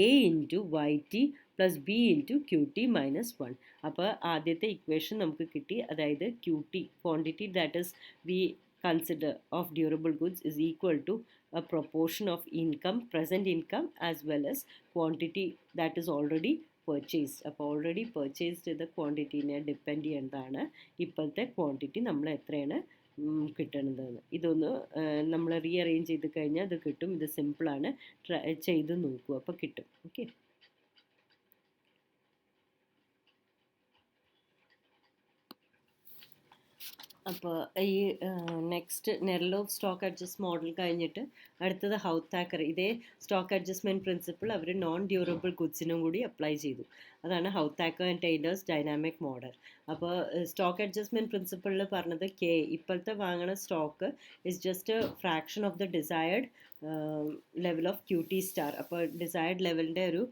A into YT plus B into QT minus 1. അപ്പോൾ ആദ്യത്തെ ഇക്വേഷൻ നമുക്ക് കിട്ടി. അതായത് QT quantity that is we consider of durable goods is equal to a proportion of income, present income, as well as quantity that is already purchased. അപ്പോൾ already purchase ചെയ്ത ക്വാണ്ടിറ്റീനെ depend ചെയ്യുന്നതാണ് ഇപ്പോഴത്തെ quantity നമ്മൾ എത്രയാണ് കിട്ടണതെന്ന്. ഇതൊന്ന് നമ്മൾ റീഅറേഞ്ച് ചെയ്ത് കഴിഞ്ഞാൽ അത് കിട്ടും. ഇത് സിമ്പിളാണ്, ചെയ്ത് നോക്കൂ, അപ്പോൾ കിട്ടും. ഓക്കെ, അപ്പോൾ ഈ next Nerlove stock adjust model കഴിഞ്ഞിട്ട് അടുത്തത് ഹൗത്താക്കർ. ഇതേ സ്റ്റോക്ക് അഡ്ജസ്റ്റ്മെൻറ്റ് പ്രിൻസിപ്പിൾ അവർ നോൺ ഡ്യൂറബിൾ ഗുഡ്സിനും കൂടി അപ്ലൈ ചെയ്തു. അതാണ് Houthakker and Taylor's dynamic model. അപ്പോൾ സ്റ്റോക്ക് അഡ്ജസ്റ്റ്മെൻറ്റ് പ്രിൻസിപ്പിളിൽ പറഞ്ഞത് ഇപ്പോഴത്തെ വാങ്ങണ stock is just fraction of the desired level of Q T star. അപ്പോൾ ഡിസയർഡ് ലെവലിൻ്റെ ഒരു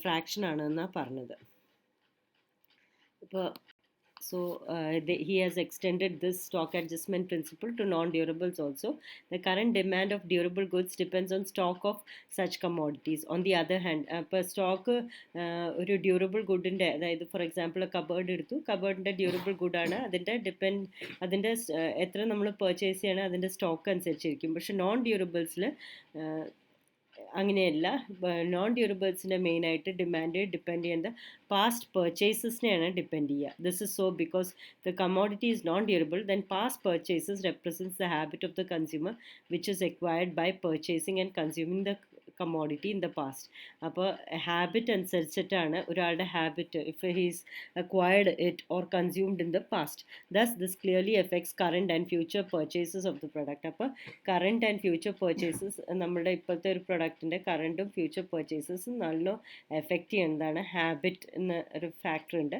ഫ്രാക്ഷൻ ആണെന്നാണ് പറഞ്ഞത്. ഇപ്പോൾ so he has extended this stock adjustment principle to non-durables also. The current demand of durable goods depends on stock of such commodities. On the other hand, stock ഒരു durable ഗുഡിൻ്റെ, അതായത് for example cupboard എടുത്തു, കബേർഡിൻ്റെ durable ഗുഡാണ്, അതിൻ്റെ എത്ര നമ്മൾ purchase ചെയ്യണം അതിൻ്റെ stock അനുസരിച്ചിരിക്കും. പക്ഷെ നോൺ ഡ്യൂറബിൾസിൽ അങ്ങനെയല്ല. നോൺ ഡ്യൂറബിൾസിൻ്റെ മെയിനായിട്ട് ഡിപ്പെൻഡ് ചെയ്യുന്നത് പാസ്റ്റ് പർച്ചേസസിനെയാണ് ഡിപ്പെൻഡ് ചെയ്യുക. This is so because the commodity is non durable, then past purchases represents the habit of the consumer which is acquired by purchasing and consuming the commodity in the past. അപ്പോൾ habit അനുസരിച്ചിട്ടാണ് ഒരാളുടെ habit, if he's acquired it or consumed in the past. Thus, this clearly affects current and future purchases of the product. അപ്പോൾ current and future purchases, നമ്മുടെ ഇപ്പോഴത്തെ ഒരു പ്രൊഡക്റ്റിൻ്റെ കറണ്ടും future പർച്ചേസസും നല്ല effect ചെയ്യുന്നതാണ് ഹാബിറ്റ് എന്ന ഒരു ഫാക്ടർ ഉണ്ട്.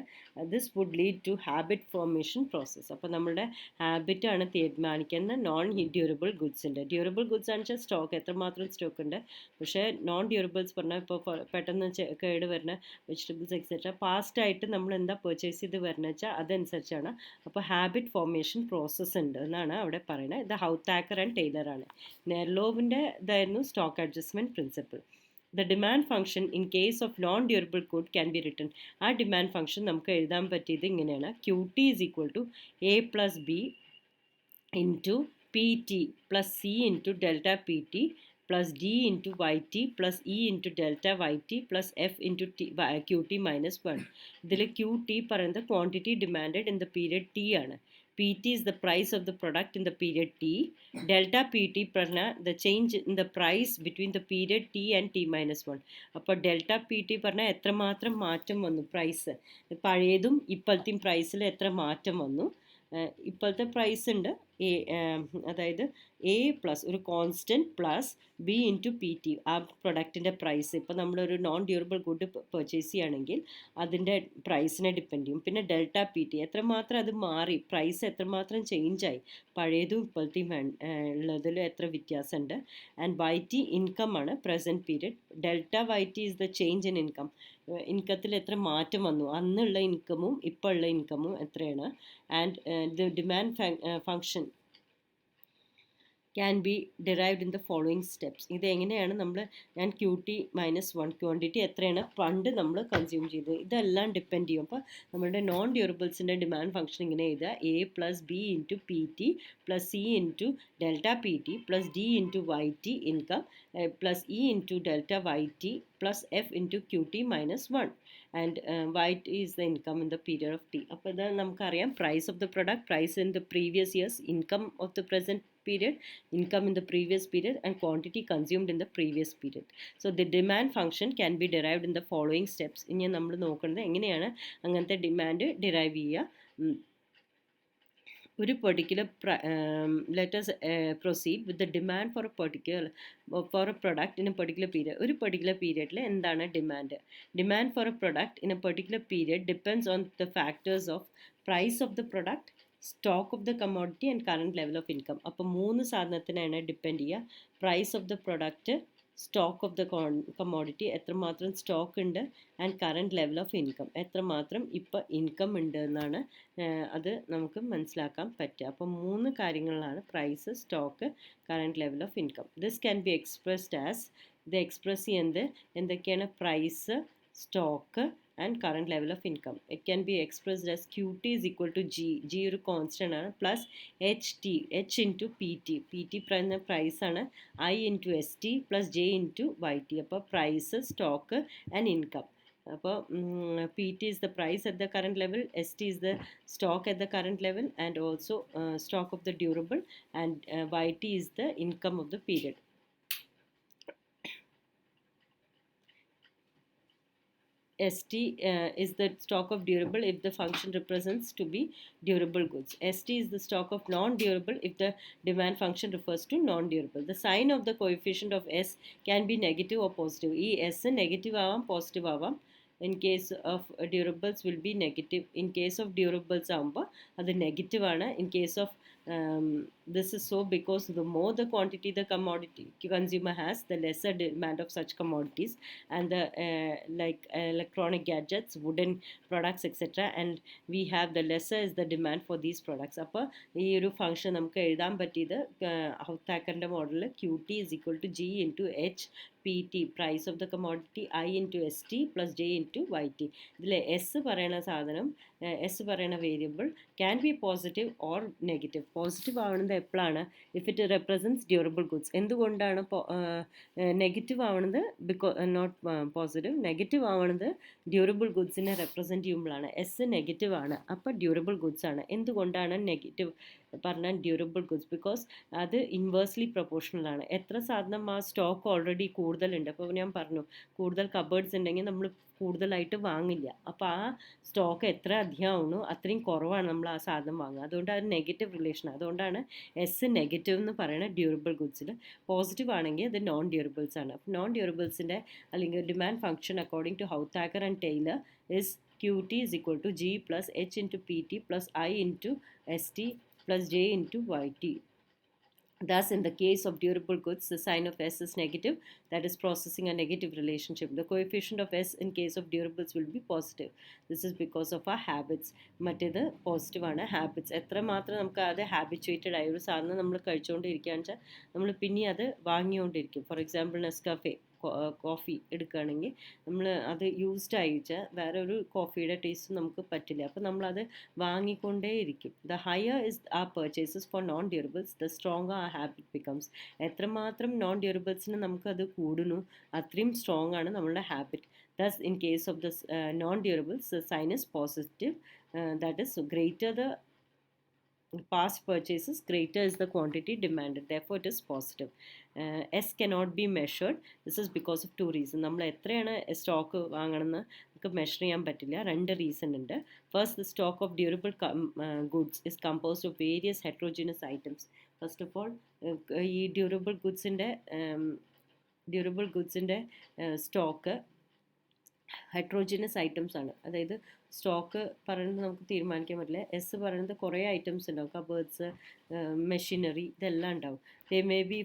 This would lead to habit formation process. അപ്പോൾ നമ്മുടെ ഹാബിറ്റാണ് തീരുമാനിക്കുന്ന നോൺ ഡ്യൂറബിൾ ഗുഡ്സിൻ്റെ. ഡ്യൂറബിൾ ഗുഡ്സ് ആണെന്ന് വെച്ചാൽ സ്റ്റോക്ക്, എത്രമാത്രം സ്റ്റോക്ക് ഉണ്ട്. പക്ഷേ നോൺ ഡ്യൂറബിൾസ് പറഞ്ഞാൽ ഇപ്പോൾ പെട്ടെന്ന് കേട് വരുന്ന വെജിറ്റബിൾസ് എക്സെട്ര പാസ്റ്റായിട്ട് നമ്മൾ എന്താ പർച്ചേസ് ചെയ്ത് വരുന്നത് വെച്ചാൽ അതനുസരിച്ചാണ്. അപ്പോൾ ഹാബിറ്റ് ഫോർമേഷൻ പ്രോസസ്സ് ഉണ്ട് എന്നാണ് അവിടെ പറയുന്നത്. ഇത് ഹൗത്താക്കർ ആൻഡ് ടൈലറാണ്. നെർലോവിൻ്റെ ഇതായിരുന്നു stock adjustment principle. The demand function in case of non durable good can be written. ആ ഡിമാൻഡ് ഫംഗ്ഷൻ നമുക്ക് എഴുതാൻ പറ്റിയത് ഇങ്ങനെയാണ്. Q T is equal to A plus B into P T plus C into delta P T plus d into yt plus e into delta yt plus f into qt minus 1. ഇതിൽ qt പറയുന്നത് quantity demanded in the period t ആണ്. pt is the price of the product in the period t. delta pt പറഞ്ഞാൽ the change in the price between the period t and t minus 1. അപ്പോൾ delta pt പറഞ്ഞാൽ എത്രമാത്രം മാറ്റം വന്നു price, പഴയതും ഇപ്പോഴത്തെയും പ്രൈസിൽ എത്ര മാറ്റം വന്നു. ഇപ്പോഴത്തെ പ്രൈസ് ഉണ്ട് അതായത് എ പ്ലസ് ഒരു constant plus B into P T, ആ പ്രൊഡക്റ്റിൻ്റെ പ്രൈസ്. ഇപ്പോൾ നമ്മളൊരു നോൺ ഡ്യൂറബിൾ ഗുഡ് പർച്ചേസ് ചെയ്യുകയാണെങ്കിൽ അതിൻ്റെ പ്രൈസിനെ ഡിപ്പെൻഡ് ചെയ്യും. പിന്നെ ഡെൽറ്റ പി ടി, എത്രമാത്രം അത് മാറി, പ്രൈസ് എത്രമാത്രം ചേഞ്ചായി, പഴയതും ഇപ്പോഴത്തെയും ഉള്ളതിൽ എത്ര വ്യത്യാസമുണ്ട്. ആൻഡ് വൈ ടി ഇൻകം ആണ്, present period. Delta Y T is the change in income, ഇൻകത്തിൽ എത്ര മാറ്റം വന്നു, അന്നുള്ള ഇൻകമും ഇപ്പോൾ ഉള്ള ഇൻകമും എത്രയാണ്. And the demand function can be derived in the following steps. ഇത് എങ്ങനെയാണ് ഞാൻ ക്യൂ ടി മൈനസ് 1 ക്വാണ്ടിറ്റി എത്രയാണ് പണ്ട് നമ്മൾ കൺസ്യൂം ചെയ്തത്, ഇതെല്ലാം ഡിപ്പെൻഡ് ചെയ്യും. അപ്പോൾ നമ്മുടെ നോൺ ഡ്യൂറബിൾസിൻ്റെ ഡിമാൻഡ് ഫംഗ്ഷൻ ഇങ്ങനെ എഴുതുക. A plus B into P T plus C into delta P T plus D into Y T income plus E into delta Y T plus f into qt minus 1 and y is the income in the period of t. അപ്പോൾ ഇത് നമുക്കറിയാം, price of the product, price in the previous years, income of the present period, income in the previous period and quantity consumed in the previous period. So the demand function can be derived in the following steps. ഇനി നമ്മൾ നോക്കുന്നത് എങ്ങനെയാണ് അങ്ങനത്തെ demand derive ചെയ്യുക. ഒരു particular let us proceed with the demand for a product in a particular period. ഒരു particular പീരിയഡിൽ എന്താണ് demand for a product in a particular period depends on the factors of price of the product, stock of the commodity and current level of income. അപ്പോൾ 3 സാധനത്തിനാണ് depend ചെയ്യുക. Price of the product, stock of the commodity, എത്രമാത്രം stock ഉണ്ട്, and current level of income, എത്രമാത്രം ഇപ്പോൾ income ഉണ്ട് എന്നാണ് അത് നമുക്ക് മനസ്സിലാക്കാൻ പറ്റുക. അപ്പോൾ 3 കാര്യങ്ങളിലാണ് price, stock, current level of income. This can be expressed as, ഇത് എക്സ്പ്രസ് ചെയ്യുന്നത് എന്തൊക്കെയാണ്, price, stock and current level of income. It can be expressed as qt is equal to g ഒരു കോൺസ്റ്റന്റ് ആണ്, പ്ലസ് h into pt പറയുന്ന price ആണ്, i into st plus j into yt. അപ്പോൾ price, stock and income. അപ്പോൾ pt is the price at the current level, st is the stock at the current level and also stock of the durable, and yt is the income of the period. st is the stock of durable if the function represents to be durable goods. st is the stock of non-durable if the demand function refers to non-durable. The sign of the coefficient of s can be negative or positive. ഈ s negative ആവാം, positive ആവാം. In case of durables will be negative. In case of durables ആകുമ്പോൾ അത് negative ആണ്. In case of this is so because the more the quantity the commodity consumer has, the lesser demand of such commodities, and the like electronic gadgets, wooden products etc, and we have the lesser is the demand for these products. അപ്പോൾ ഈ ഒരു function നമുക്ക് എഴുതാൻ പറ്റിയത് ഹൗത്താക്കറിൻ്റെ മോഡലിൽ qt is equal to g into h pt, price of the commodity, i into st plus j into yt. ഇതിൽ s പറയുന്ന സാധനം, s പറയുന്ന variable can be positive or negative. Positive ആവുന്നത് എപ്പോഴാണ് if it represents durable goods. എന്തുകൊണ്ടാണ് negative ആവണത്? Not positive, negative ആവണത് durable ഗുഡ്സിനെ റെപ്രസെൻറ്റ് ചെയ്യുമ്പോഴാണ്. എസ് നെഗറ്റീവ് ആണ്, അപ്പോൾ ഡ്യൂറബിൾ ഗുഡ്സ് ആണ്. എന്തുകൊണ്ടാണ് നെഗറ്റീവ് പറഞ്ഞാൽ ഡ്യൂറബിൾ ഗുഡ്സ്? ബിക്കോസ് അത് ഇൻവേഴ്സ്ലി പ്രൊപ്പോർഷണൽ ആണ്. എത്ര സാധനം ആ സ്റ്റോക്ക് ഓൾറെഡി കൂടുതലുണ്ട്, അപ്പോൾ ഞാൻ പറഞ്ഞു കൂടുതൽ കബേർഡ്സ് ഉണ്ടെങ്കിൽ നമ്മൾ കൂടുതലായിട്ട് വാങ്ങില്ല. അപ്പോൾ ആ സ്റ്റോക്ക് എത്ര അധികമാവുന്നു അത്രയും കുറവാണ് നമ്മൾ ആ സാധനം വാങ്ങുക. അതുകൊണ്ട് അത് നെഗറ്റീവ് റിലേഷൻ. അതുകൊണ്ടാണ് എസ് നെഗറ്റീവ് എന്ന് പറയുന്നത് ഡ്യൂറബിൾ ഗുഡ്സിൽ. പോസിറ്റീവ് ആണെങ്കിൽ അത് നോൺ ഡ്യൂറബിൾസ് ആണ്. നോൺ ഡ്യൂറബിൾസിൻ്റെ അല്ലെങ്കിൽ demand function according to Houthakker and Taylor is QT is equal to G plus H into PT plus I into ST plus J into YT. Thus, in the case of durable goods, the sign of S is negative, that is processing a negative relationship. The coefficient of S in case of durables will be positive. This is because of our habits. മറ്റേത് positive ആണ്, habits. എത്രമാത്രം നമുക്ക് അത് ഹാബിച്വേറ്റഡ് ആയ ഒരു സാധനം നമ്മൾ കഴിച്ചുകൊണ്ടിരിക്കുകയാണെന്ന് വെച്ചാൽ നമ്മൾ പിന്നെ അത് വാങ്ങിക്കൊണ്ടിരിക്കും. ഫോർ എക്സാമ്പിൾ നെസ്കാഫെ കോഫി എടുക്കുകയാണെങ്കിൽ നമ്മൾ അത് യൂസ്ഡ് ആയിച്ചാൽ വേറെ ഒരു കോഫിയുടെ ടേസ്റ്റ് നമുക്ക് പറ്റില്ല. അപ്പോൾ നമ്മളത് വാങ്ങിക്കൊണ്ടേയിരിക്കും. ദ ഹയർ ഇസ് ആ purchases four non durables the stronger ആ ഹാബിറ്റ് ബിക്കംസ്. എത്രമാത്രം നോൺ ഡ്യൂറബിൾസിന് നമുക്കത് കൂടുന്നു അത്രയും സ്ട്രോങ് ആണ് നമ്മളുടെ habit. Thus, in case of the non-durables, the sign is positive. That is, greater the past purchases, greater is the quantity demanded. Therefore, it is positive. S cannot be measured. This is because of two reasons. നമ്മൾ എത്രയാണ് stock വാങ്ങണമെന്ന് നമുക്ക് measure ചെയ്യാൻ പറ്റില്ല. രണ്ട് reason ഉണ്ട്. First, the stock of durable goods is composed of various heterogeneous items. First of all, ഈ durable ഗുഡ്സിൻ്റെ stock heterogeneous items ആണ്. അതായത് സ്റ്റോക്ക് പറയുന്നത് നമുക്ക് തീരുമാനിക്കാൻ പറ്റില്ല. എസ് പറയുന്നത് കുറേ ഐറ്റംസ് ഉണ്ടാവും. കബേർഡ്സ്, മെഷീനറി, ഇതെല്ലാം ഉണ്ടാവും. They may be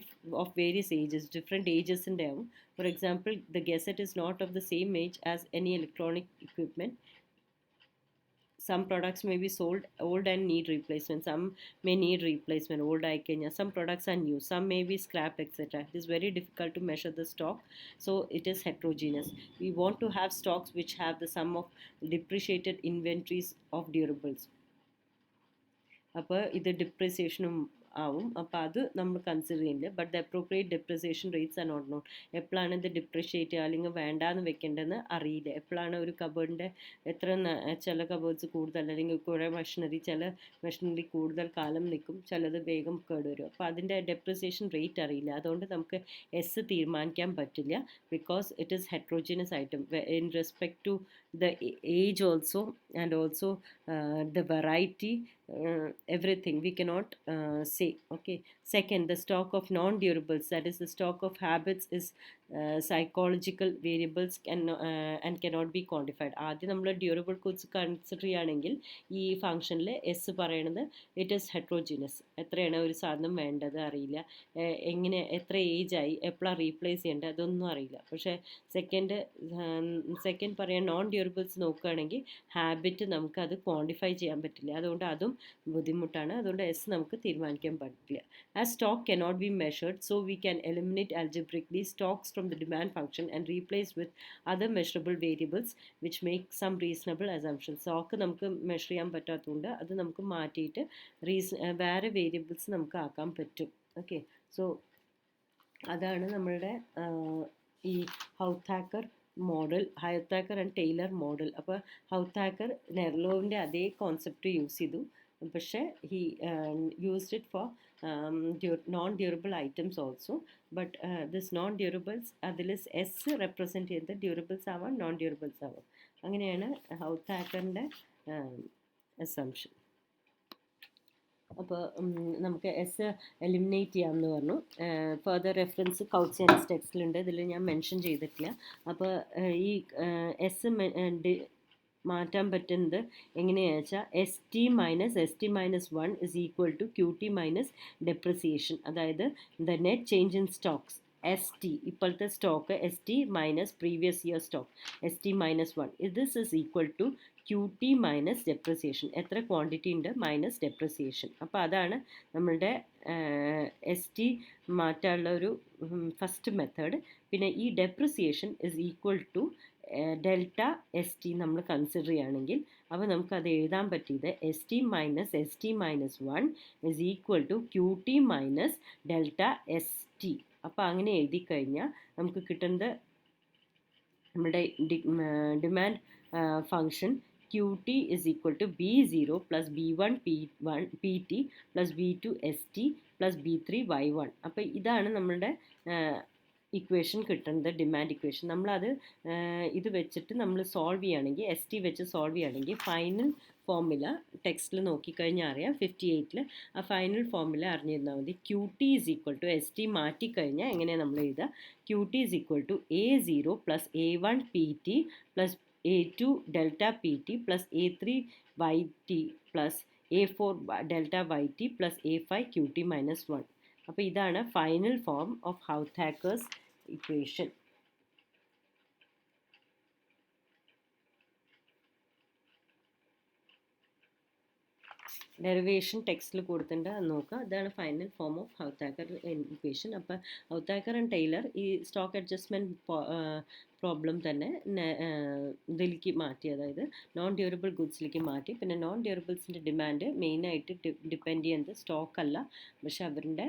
of various ages, different ഏജസിൻ്റെ ആവും. For example, the gadget is not of the same age as any electronic equipment. Some products may be sold old and need replacement. Some may need replacement, old icon. Some products are new. Some may be scrapped, etc. It is very difficult to measure the stock, so it is heterogeneous. We want to have stocks which have the sum of depreciated inventories of durables. അപ്പോൾ ഇത് ഡിപ്രിസിയേഷനും ആവും. അപ്പോൾ അത് നമ്മൾ consider ചെയ്യുന്നില്ല. But the appropriate depreciation rates are not known. എപ്പോഴാണ് ഇത് depreciate ചെയ്യുക അല്ലെങ്കിൽ വേണ്ടാന്ന് വെക്കേണ്ടതെന്ന് അറിയില്ല. എപ്പോഴാണ് ഒരു കബേർഡിൻ്റെ ചില കബേർഡ്സ് കൂടുതൽ അല്ലെങ്കിൽ കുറേ ചില മെഷീനറി കൂടുതൽ കാലം നിൽക്കും, ചിലത് വേഗം കേടുവരും. അപ്പോൾ അതിൻ്റെ ഡെപ്രിസിയേഷൻ റേറ്റ് അറിയില്ല. അതുകൊണ്ട് നമുക്ക് എസ് തീരുമാനിക്കാൻ പറ്റില്ല. Because it is heterogeneous item in respect to the age also, and also the variety, everything we cannot say. Okay. Second, the stock of non-durables, that is the stock of habits, is psychological variables and cannot be quantified. ആദ്യം നമ്മൾ durable goods consider ചെയ്യുകയാണെങ്കിൽ ഈ ഫംഗ്ഷനിൽ S പറയണത് it is heterogeneous. എത്രയാണ് ഒരു സാധനം വേണ്ടത് അറിയില്ല, എങ്ങനെ എത്ര ഏജായി, എപ്പോഴാണ് റീപ്ലേസ് ചെയ്യേണ്ടത് അതൊന്നും അറിയില്ല. പക്ഷേ സെക്കൻഡ് പറയാൻ നോൺ ഡ്യൂറബിൾസ് നോക്കുകയാണെങ്കിൽ ഹാബിറ്റ് നമുക്കത് ക്വാണ്ടിഫൈ ചെയ്യാൻ പറ്റില്ല. അതുകൊണ്ട് അതും ബുദ്ധിമുട്ടാണ്. അതുകൊണ്ട് എസ് നമുക്ക് തീരുമാനിക്കാൻ പറ്റില്ല. As stock cannot be measured, so we can eliminate algebraically stocks from the demand function and replace with other measurable variables which make some reasonable assumptions. Stock നമുക്ക് മെഷർ ചെയ്യാൻ പറ്റാത്തതുകൊണ്ട് അത് നമുക്ക് മാറ്റിയിട്ട് വേറെ വേരിയബിൾസ് നമുക്ക് ആക്കാൻ പറ്റും. ഓക്കെ. സോ അതാണ് നമ്മളുടെ ഈ ഹൗത്താക്കർ മോഡൽ, ഹൗത്താക്കർ ആൻഡ് ടെയ്ലർ മോഡൽ. അപ്പോൾ ഹൗത്താക്കർ നെർലോവിൻ്റെ അതേ കോൺസെപ്റ്റ് യൂസ് ചെയ്തു, പക്ഷേ he used it for non-durable items also. But this non-durables, അതിൽ എസ് റെപ്രസെൻറ്റ് ചെയ്യുന്നത് ഡ്യൂറബിൾസ് ആവാം, നോൺ ഡ്യൂറബിൾസ് ആവാം. അങ്ങനെയാണ് ഹൗത്താക്കറിൻ്റെ അസംഷൻ. അപ്പോൾ നമുക്ക് എസ് എലിമിനേറ്റ് ചെയ്യാമെന്ന് പറഞ്ഞു. ഫർദർ റെഫറൻസ് കൗട്സിയൻസ് ടെക്സ്റ്റിലുണ്ട്, ഇതിൽ ഞാൻ മെൻഷൻ ചെയ്തിട്ടില്ല. അപ്പോൾ ഈ എസ് മാറ്റാൻ പറ്റുന്നത് എങ്ങനെയാണെന്ന് വെച്ചാൽ ST-1 is equal to QT minus depreciation. അതായത് the net change in stocks ST, ഇപ്പോഴത്തെ stock ST minus previous year stock ST-1, this is equal to QT minus depreciation. എത്ര ക്വാണ്ടിറ്റി ഉണ്ട് മൈനസ് ഡെപ്രിസിയേഷൻ. അപ്പോൾ അതാണ് നമ്മളുടെ ST മാറ്റാനുള്ള ഒരു first method. പിന്നെ ഈ depreciation is equal to delta S T നമ്മൾ കൺസിഡർ ചെയ്യുകയാണെങ്കിൽ അപ്പോൾ നമുക്കത് എഴുതാൻ പറ്റിയത് S T minus 1 is equal to Q T minus delta S T. അപ്പോൾ അങ്ങനെ എഴുതി കഴിഞ്ഞാൽ നമുക്ക് കിട്ടുന്നത് നമ്മുടെ demand function Q T is equal to B0 plus B1 PT plus B2 ST plus B3 Y1. അപ്പോൾ ഇതാണ് നമ്മളുടെ ഇക്വേഷൻ കിട്ടുന്നത്, ഡിമാൻഡ് ഇക്വേഷൻ. നമ്മളത് ഇത് വെച്ചിട്ട് നമ്മൾ സോൾവ് ചെയ്യുകയാണെങ്കിൽ, എസ് ടി വെച്ച് സോൾവ് ചെയ്യുകയാണെങ്കിൽ ഫൈനൽ ഫോർമുല ടെക്സ്റ്റിൽ നോക്കിക്കഴിഞ്ഞാൽ അറിയാം, 58-ൽ ആ ഫൈനൽ ഫോർമുല അറിഞ്ഞിരുന്നാൽ മതി. Q T is equal to S T മാറ്റിക്കഴിഞ്ഞാൽ എങ്ങനെയാണ് നമ്മൾ എഴുതുക? Q T is equal to A0 plus A1 PT plus A2 delta PT plus A3 YT plus A4 delta YT plus A5 QT minus 1. അപ്പോൾ ഇതാണ് final form of Houthakker's equation. Derivation ടെക്സ്റ്റിൽ കൊടുത്തിട്ടുണ്ട്, അത് നോക്കുക. അതാണ് final form of Houthakker equation. അപ്പോൾ Houthakker and Taylor ഈ stock adjustment problem തന്നെ ഇതിലേക്ക് മാറ്റി, അതായത് നോൺ ഡ്യൂറബിൾ ഗുഡ്സിലേക്ക് മാറ്റി. പിന്നെ നോൺ ഡ്യൂറബിൾസിൻ്റെ ഡിമാൻഡ് മെയിനായിട്ട് ഡിപ്പെൻഡ് ചെയ്യുന്നത് സ്റ്റോക്ക് അല്ല, പക്ഷെ അവരുടെ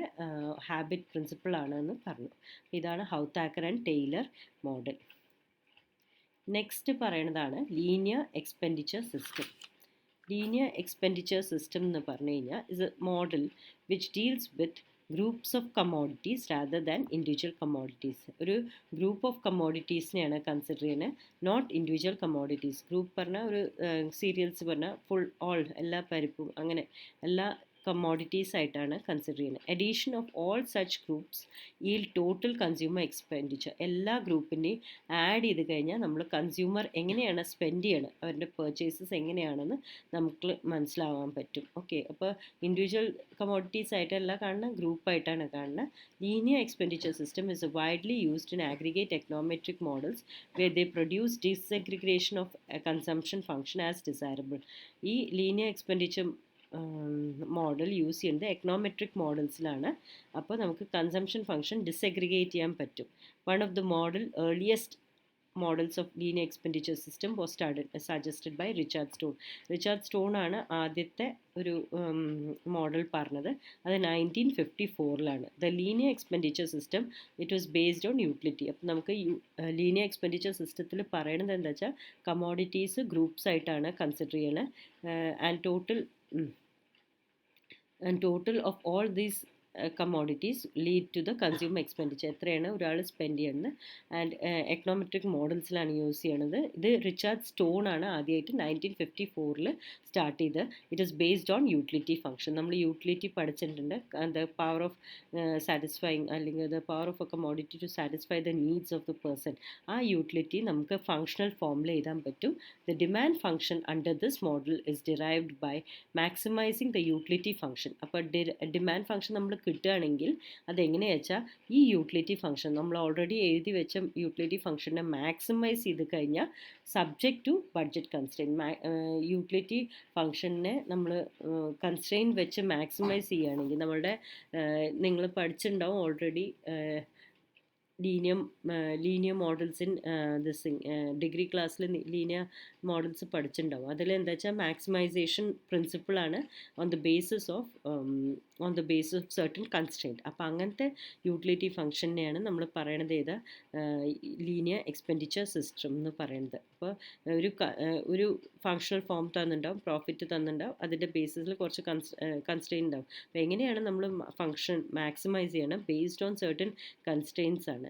ഹാബിറ്റ് പ്രിൻസിപ്പിൾ ആണെന്ന് പറഞ്ഞു. ഇതാണ് Houthakker and Taylor model. Next പറയുന്നതാണ് linear expenditure system. Linear expenditure system എന്ന് പറഞ്ഞു കഴിഞ്ഞാൽ is a model which deals with groups of commodities rather than individual commodities. ഒരു ഗ്രൂപ്പ് ഓഫ് കമ്മോഡിറ്റീസിനെയാണ് കൺസിഡർ ചെയ്യുന്നത്, നോട്ട് ഇൻഡിവിജ്വൽ കമ്മോഡിറ്റീസ്. ഗ്രൂപ്പ് പറഞ്ഞാൽ ഒരു serials പറഞ്ഞാൽ ഫുൾ എല്ലാ പരിപ്പും അങ്ങനെ എല്ലാ കമ്മോഡിറ്റീസ് ആയിട്ടാണ് കൺസിഡർ ചെയ്യുന്നത്. Edition of all such groups eel total consumer expenditure. എല്ലാ ഗ്രൂപ്പിൻ്റെയും ആഡ് ചെയ്ത് കഴിഞ്ഞാൽ നമ്മൾ കൺസ്യൂമർ എങ്ങനെയാണ് സ്പെൻഡ് ചെയ്യണം, അവരുടെ പെർച്ചേസസ് എങ്ങനെയാണെന്ന് നമുക്ക് മനസ്സിലാവാൻ പറ്റും. ഓക്കെ, അപ്പോൾ ഇൻഡിവിജ്വൽ കമ്മോഡിറ്റീസ് ആയിട്ടല്ല കാണുന്നത്, ഗ്രൂപ്പായിട്ടാണ് കാണുന്നത്. Linear expenditure system is widely used in aggregate econometric models where they produce disaggregation of a consumption function as desirable. ഈ ലീനിയർ എക്സ്പെൻഡിച്ചർ മോഡൽ യൂസ് ചെയ്യുന്നത് എക്കണോമെട്രിക് മോഡൽസിലാണ്. അപ്പോൾ നമുക്ക് കൺസംഷൻ ഫംഗ്ഷൻ ഡിസഗ്രിഗേറ്റ് ചെയ്യാൻ പറ്റും. One of the model earliest models of linear expenditure system was suggested by Richard Stone. Richard Stone ആണ് ആദ്യത്തെ ഒരു മോഡൽ പറഞ്ഞത്. അത് 1954-ലാണ്. The linear expenditure system it was based on utility. അപ്പം നമുക്ക് ലീനിയർ എക്സ്പെൻഡിച്ചർ സിസ്റ്റത്തിൽ പറയണത് എന്താ വെച്ചാൽ കമോഡിറ്റീസ് ഗ്രൂപ്പ്സ് ആയിട്ടാണ് കൺസിഡർ ചെയ്യണത്. and total of all these commodities lead to the consumer expenditure. എത്രയാണ് ഒരാൾ സ്പെൻഡ് ചെയ്യുന്നത്. ആൻഡ് എക്കണോമെട്രിക് മോഡൽസിലാണ് യൂസ് ചെയ്യണത്. ഇത് റിച്ചാർഡ് സ്റ്റോൺ ആണ് ആദ്യമായിട്ട് 1954-ൽ സ്റ്റാർട്ട് ചെയ്ത്. It is based on utility function. നമ്മൾ യൂട്ടിലിറ്റി പഠിച്ചിട്ടുണ്ട്, ദ പവർ ഓഫ് സാറ്റിസ്ഫൈങ് അല്ലെങ്കിൽ the power of a commodity to satisfy the needs of the person. ആ യൂട്ടിലിറ്റി നമുക്ക് ഫങ്ഷണൽ ഫോമിൽ എഴുതാൻ പറ്റും. The demand function under this model is derived by maximising the utility function. അപ്പോൾ demand function നമ്മൾ കിട്ടുകയാണെങ്കിൽ അതെങ്ങനെയാ വെച്ചാൽ ഈ യൂട്ടിലിറ്റി ഫംഗ്ഷൻ നമ്മൾ ഓൾറെഡി എഴുതി വെച്ച യൂട്ടിലിറ്റി ഫംഗ്ഷനെ മാക്സിമൈസ് ചെയ്ത് കഴിഞ്ഞാൽ subject to budget constrain. Utility ഫംഗ്ഷനെ നമ്മൾ കൺസ്ട്രെയിൻ വെച്ച് മാക്സിമൈസ് ചെയ്യുകയാണെങ്കിൽ നമ്മളുടെ നിങ്ങൾ പഠിച്ചിട്ടുണ്ടാവും already linear models in degree ക്ലാസ്സിൽ ലീനിയർ മോഡൽസ് പഠിച്ചിട്ടുണ്ടാവും. അതിലെന്താ വെച്ചാൽ മാക്സിമൈസേഷൻ പ്രിൻസിപ്പിളാണ് on the basis of certain constraint. അപ്പോൾ അങ്ങനത്തെ യൂട്ടിലിറ്റി ഫംഗ്ഷനെയാണ് നമ്മൾ പറയണത് ഏതാ ലീനിയർ എക്സ്പെൻഡിച്ചർ സിസ്റ്റം എന്ന് പറയുന്നത്. അപ്പോൾ ഒരു ഫങ്ഷണൽ ഫോം തന്നിട്ടുണ്ടാവും, പ്രോഫിറ്റ് തന്നിട്ടുണ്ടാവും, അതിൻ്റെ ബേസിസിൽ കുറച്ച് കൺസ്ട്രെയിൻ ഉണ്ടാവും. അപ്പോൾ എങ്ങനെയാണ് നമ്മൾ ഫംഗ്ഷൻ മാക്സിമൈസ് ചെയ്യണം? ബേസ്ഡ് ഓൺ സർട്ടൻ കൺസ്ട്രെയിൻസ് ആണ്.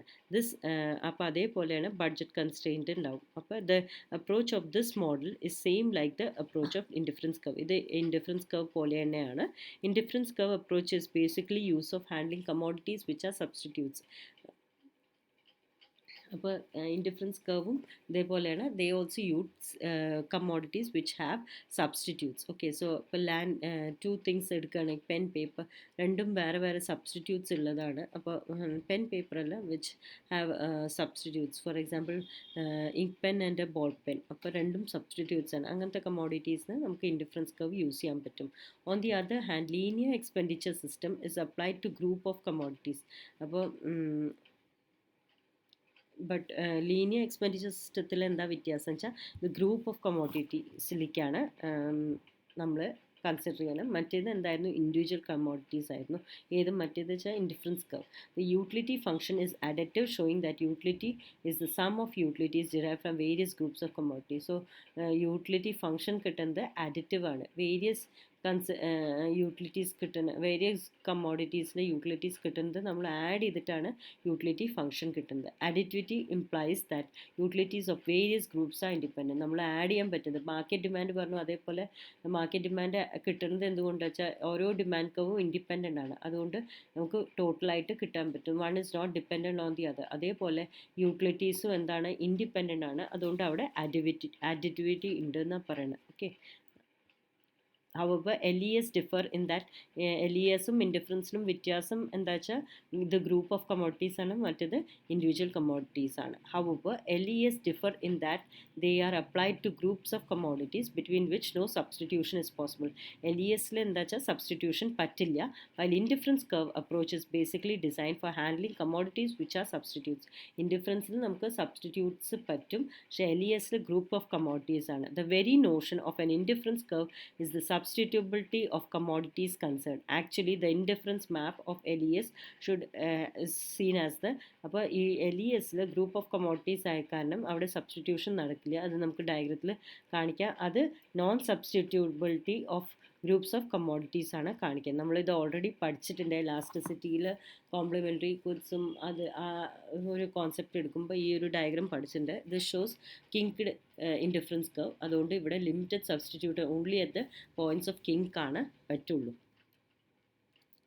അപ്പോൾ അതേപോലെയാണ് ബഡ്ജറ്റ് കൺസ്ട്രെയിൻറ്റ് ഉണ്ടാവും. അപ്പോൾ the approach of this model is same like the approach of indifference curve. ഇത് ഇൻഡിഫറൻസ് കർവ് പോലെ തന്നെയാണ്. Indifference curve approach is basically use of handling commodities which are substitutes. അപ്പോൾ indifference കർവും ഇതേപോലെയാണ്. They also use commodities which have substitutes. Okay, so ഇപ്പോൾ two things എടുക്കുകയാണെങ്കിൽ pen paper രണ്ടും വേറെ വേറെ സബ്സ്റ്റിറ്റ്യൂട്ട്സ് ഉള്ളതാണ്. അപ്പോൾ പെൻ പേപ്പറല്ല which have substitutes. For example ink pen and ball pen. അപ്പോൾ രണ്ടും സബ്സ്റ്റിറ്റ്യൂട്ട്സ് ആണ്. അങ്ങനത്തെ കമ്മോഡിറ്റീസിന് നമുക്ക് ഇൻഡിഫറൻസ് കർവ് യൂസ് ചെയ്യാൻ പറ്റും. On the other hand linear expenditure system is applied to group of commodities. അപ്പോൾ ബട്ട് ലീനിയർ എക്സ്പെൻഡിച്ചർ സിസ്റ്റത്തിൽ എന്താ വ്യത്യാസം വെച്ചാൽ ഇത് ഗ്രൂപ്പ് ഓഫ് കമ്മോഡിറ്റീസിലേക്കാണ് നമ്മൾ കൺസിഡർ ചെയ്യണം. മറ്റേത് എന്തായിരുന്നു, ഇൻഡിവിജ്വൽ കമ്മോഡിറ്റീസ് ആയിരുന്നു. മറ്റേത് വെച്ചാൽ indifference curve. The utility function is additive, showing that utility is the sum of utilities derive from various groups of commodities. So utility function കിട്ടുന്നത് അഡിറ്റീവ് ആണ്. വേരിയസ് യൂട്ടിലിറ്റീസ് കിട്ടുന്ന വേരിയസ് കമ്മോഡിറ്റീസിലെ യൂട്ടിലിറ്റീസ് കിട്ടുന്നത് നമ്മൾ add ചെയ്തിട്ടാണ് യൂട്ടിലിറ്റി ഫംഗ്ഷൻ കിട്ടുന്നത്. Additivity implies that utilities of various groups are independent. നമ്മൾ add ചെയ്യാൻ പറ്റുന്നത് മാർക്കറ്റ് ഡിമാൻഡ് പറഞ്ഞു, അതേപോലെ മാർക്കറ്റ് ഡിമാൻഡ് കിട്ടുന്നത് എന്തുകൊണ്ടാണ് വെച്ചാൽ ഓരോ ഡിമാൻഡ് കർവും ഇൻഡിപെൻഡൻ്റ് ആണ്. അതുകൊണ്ട് നമുക്ക് ടോട്ടലായിട്ട് കിട്ടാൻ പറ്റും. One is not dependent on the other. അതേപോലെ യൂട്ടിലിറ്റീസും എന്താണ്, ഇൻഡിപെൻഡൻ്റ് ആണ്. അതുകൊണ്ട് അവിടെ അഡിറ്റിവിറ്റി ഉണ്ട് എന്നാണ് പറയുന്നത്. Okay. However, LES differ in that LESും ഇൻഡിഫറൻസിനും വ്യത്യാസം എന്താ വെച്ചാൽ ഇത് ഗ്രൂപ്പ് ഓഫ് കമ്മോഡിറ്റീസ് ആണ്, മറ്റേത് ഇൻഡിവിജ്വൽ കമ്മോഡിറ്റീസ് ആണ്. However, LES differ in that they are applied to groups of commodities between which no substitution is possible. LESൽ എന്താ വെച്ചാൽ സബ്സ്റ്റിറ്റ്യൂഷൻ പറ്റില്ല. While indifference curve approach is basically designed for handling commodities which are substitutes. ഇൻഡിഫറൻസിൽ നമുക്ക് substitutes പറ്റും, പക്ഷേ LESൽ group of commodities ആണ്. The very notion of an indifference curve is the substitutability of commodities concerned. Actually, the indifference map of LES should is seen as the അപ്പോൾ ഈ LESൽ group of commodities ആയ കാരണം അവിടെ substitution നടക്കില്ല. അത് നമുക്ക് ഡയഗ്രത്തിൽ കാണിക്കാം. അത് non substitutability of groups of commodities ആണ് കാണിക്കുന്നത്. നമ്മളിത് ഓൾറെഡി പഠിച്ചിട്ടുണ്ട്. ലാസ്റ്റിസിറ്റിയിൽ കോംപ്ലിമെൻ്ററി ഗുഡ്സും അത് ആ ഒരു കോൺസെപ്റ്റ് എടുക്കുമ്പോൾ ഈ ഒരു ഡയഗ്രാം പഠിച്ചിട്ടുണ്ട്. This shows kinked indifference curve. അതുകൊണ്ട് ഇവിടെ limited substitute only at the points of kink ആണ് പറ്റുള്ളൂ.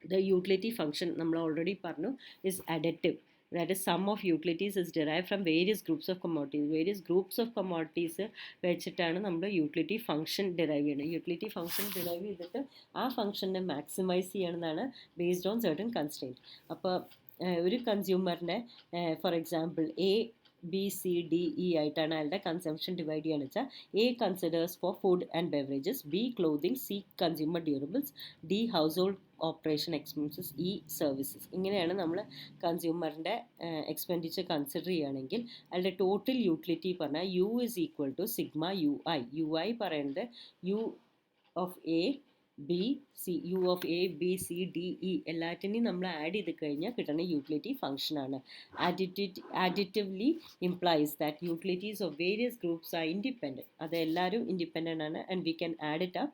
The utility function നമ്മൾ ഓൾറെഡി പറഞ്ഞു is additive. That is, sum of utilities is derived from various groups of commodities. Various groups of commodities വെച്ചിട്ടാണ് നമ്മൾ utility function derive ചെയ്യുന്നത്. Utility function derive ചെയ്തിട്ട് ആ ഫംഗ്ഷനെ മാക്സിമൈസ് ചെയ്യണമെന്നാണ് ബേസ്ഡ് ഓൺ സർട്ടൻ കൺസ്ട്രെയിൻറ്റ്. അപ്പോൾ ഒരു കൺസ്യൂമറിൻ്റെ ഫോർ എക്സാമ്പിൾ ABCDE ആയിട്ടാണ് അയാളുടെ കൺസംഷൻ ഡിവൈഡ് ചെയ്യുകയെന്ന് വെച്ചാൽ A considers for food and beverages, B clothing, C consumer durables, D household operation expenses, E services. ഇങ്ങനെയാണ് നമ്മൾ കൺസ്യൂമറിൻ്റെ എക്സ്പെൻഡിച്ചർ കൺസിഡർ ചെയ്യുകയാണെങ്കിൽ അയാളുടെ ടോട്ടൽ യൂട്ടിലിറ്റി പറഞ്ഞാൽ U is equal to sigma UI. UI പറയുന്നത് U of A B C, U of A B C D E എല്ലാറ്റിനെയും നമ്മൾ add ചെയ്ത് കഴിഞ്ഞാൽ കിട്ടുന്ന യൂട്ടിലിറ്റി ഫംഗ്ഷനാണ്. Additively implies that utilities of various groups are independent. അത് എല്ലാവരും ഇൻഡിപെൻഡൻ്റ് ആണ്, and we can add it up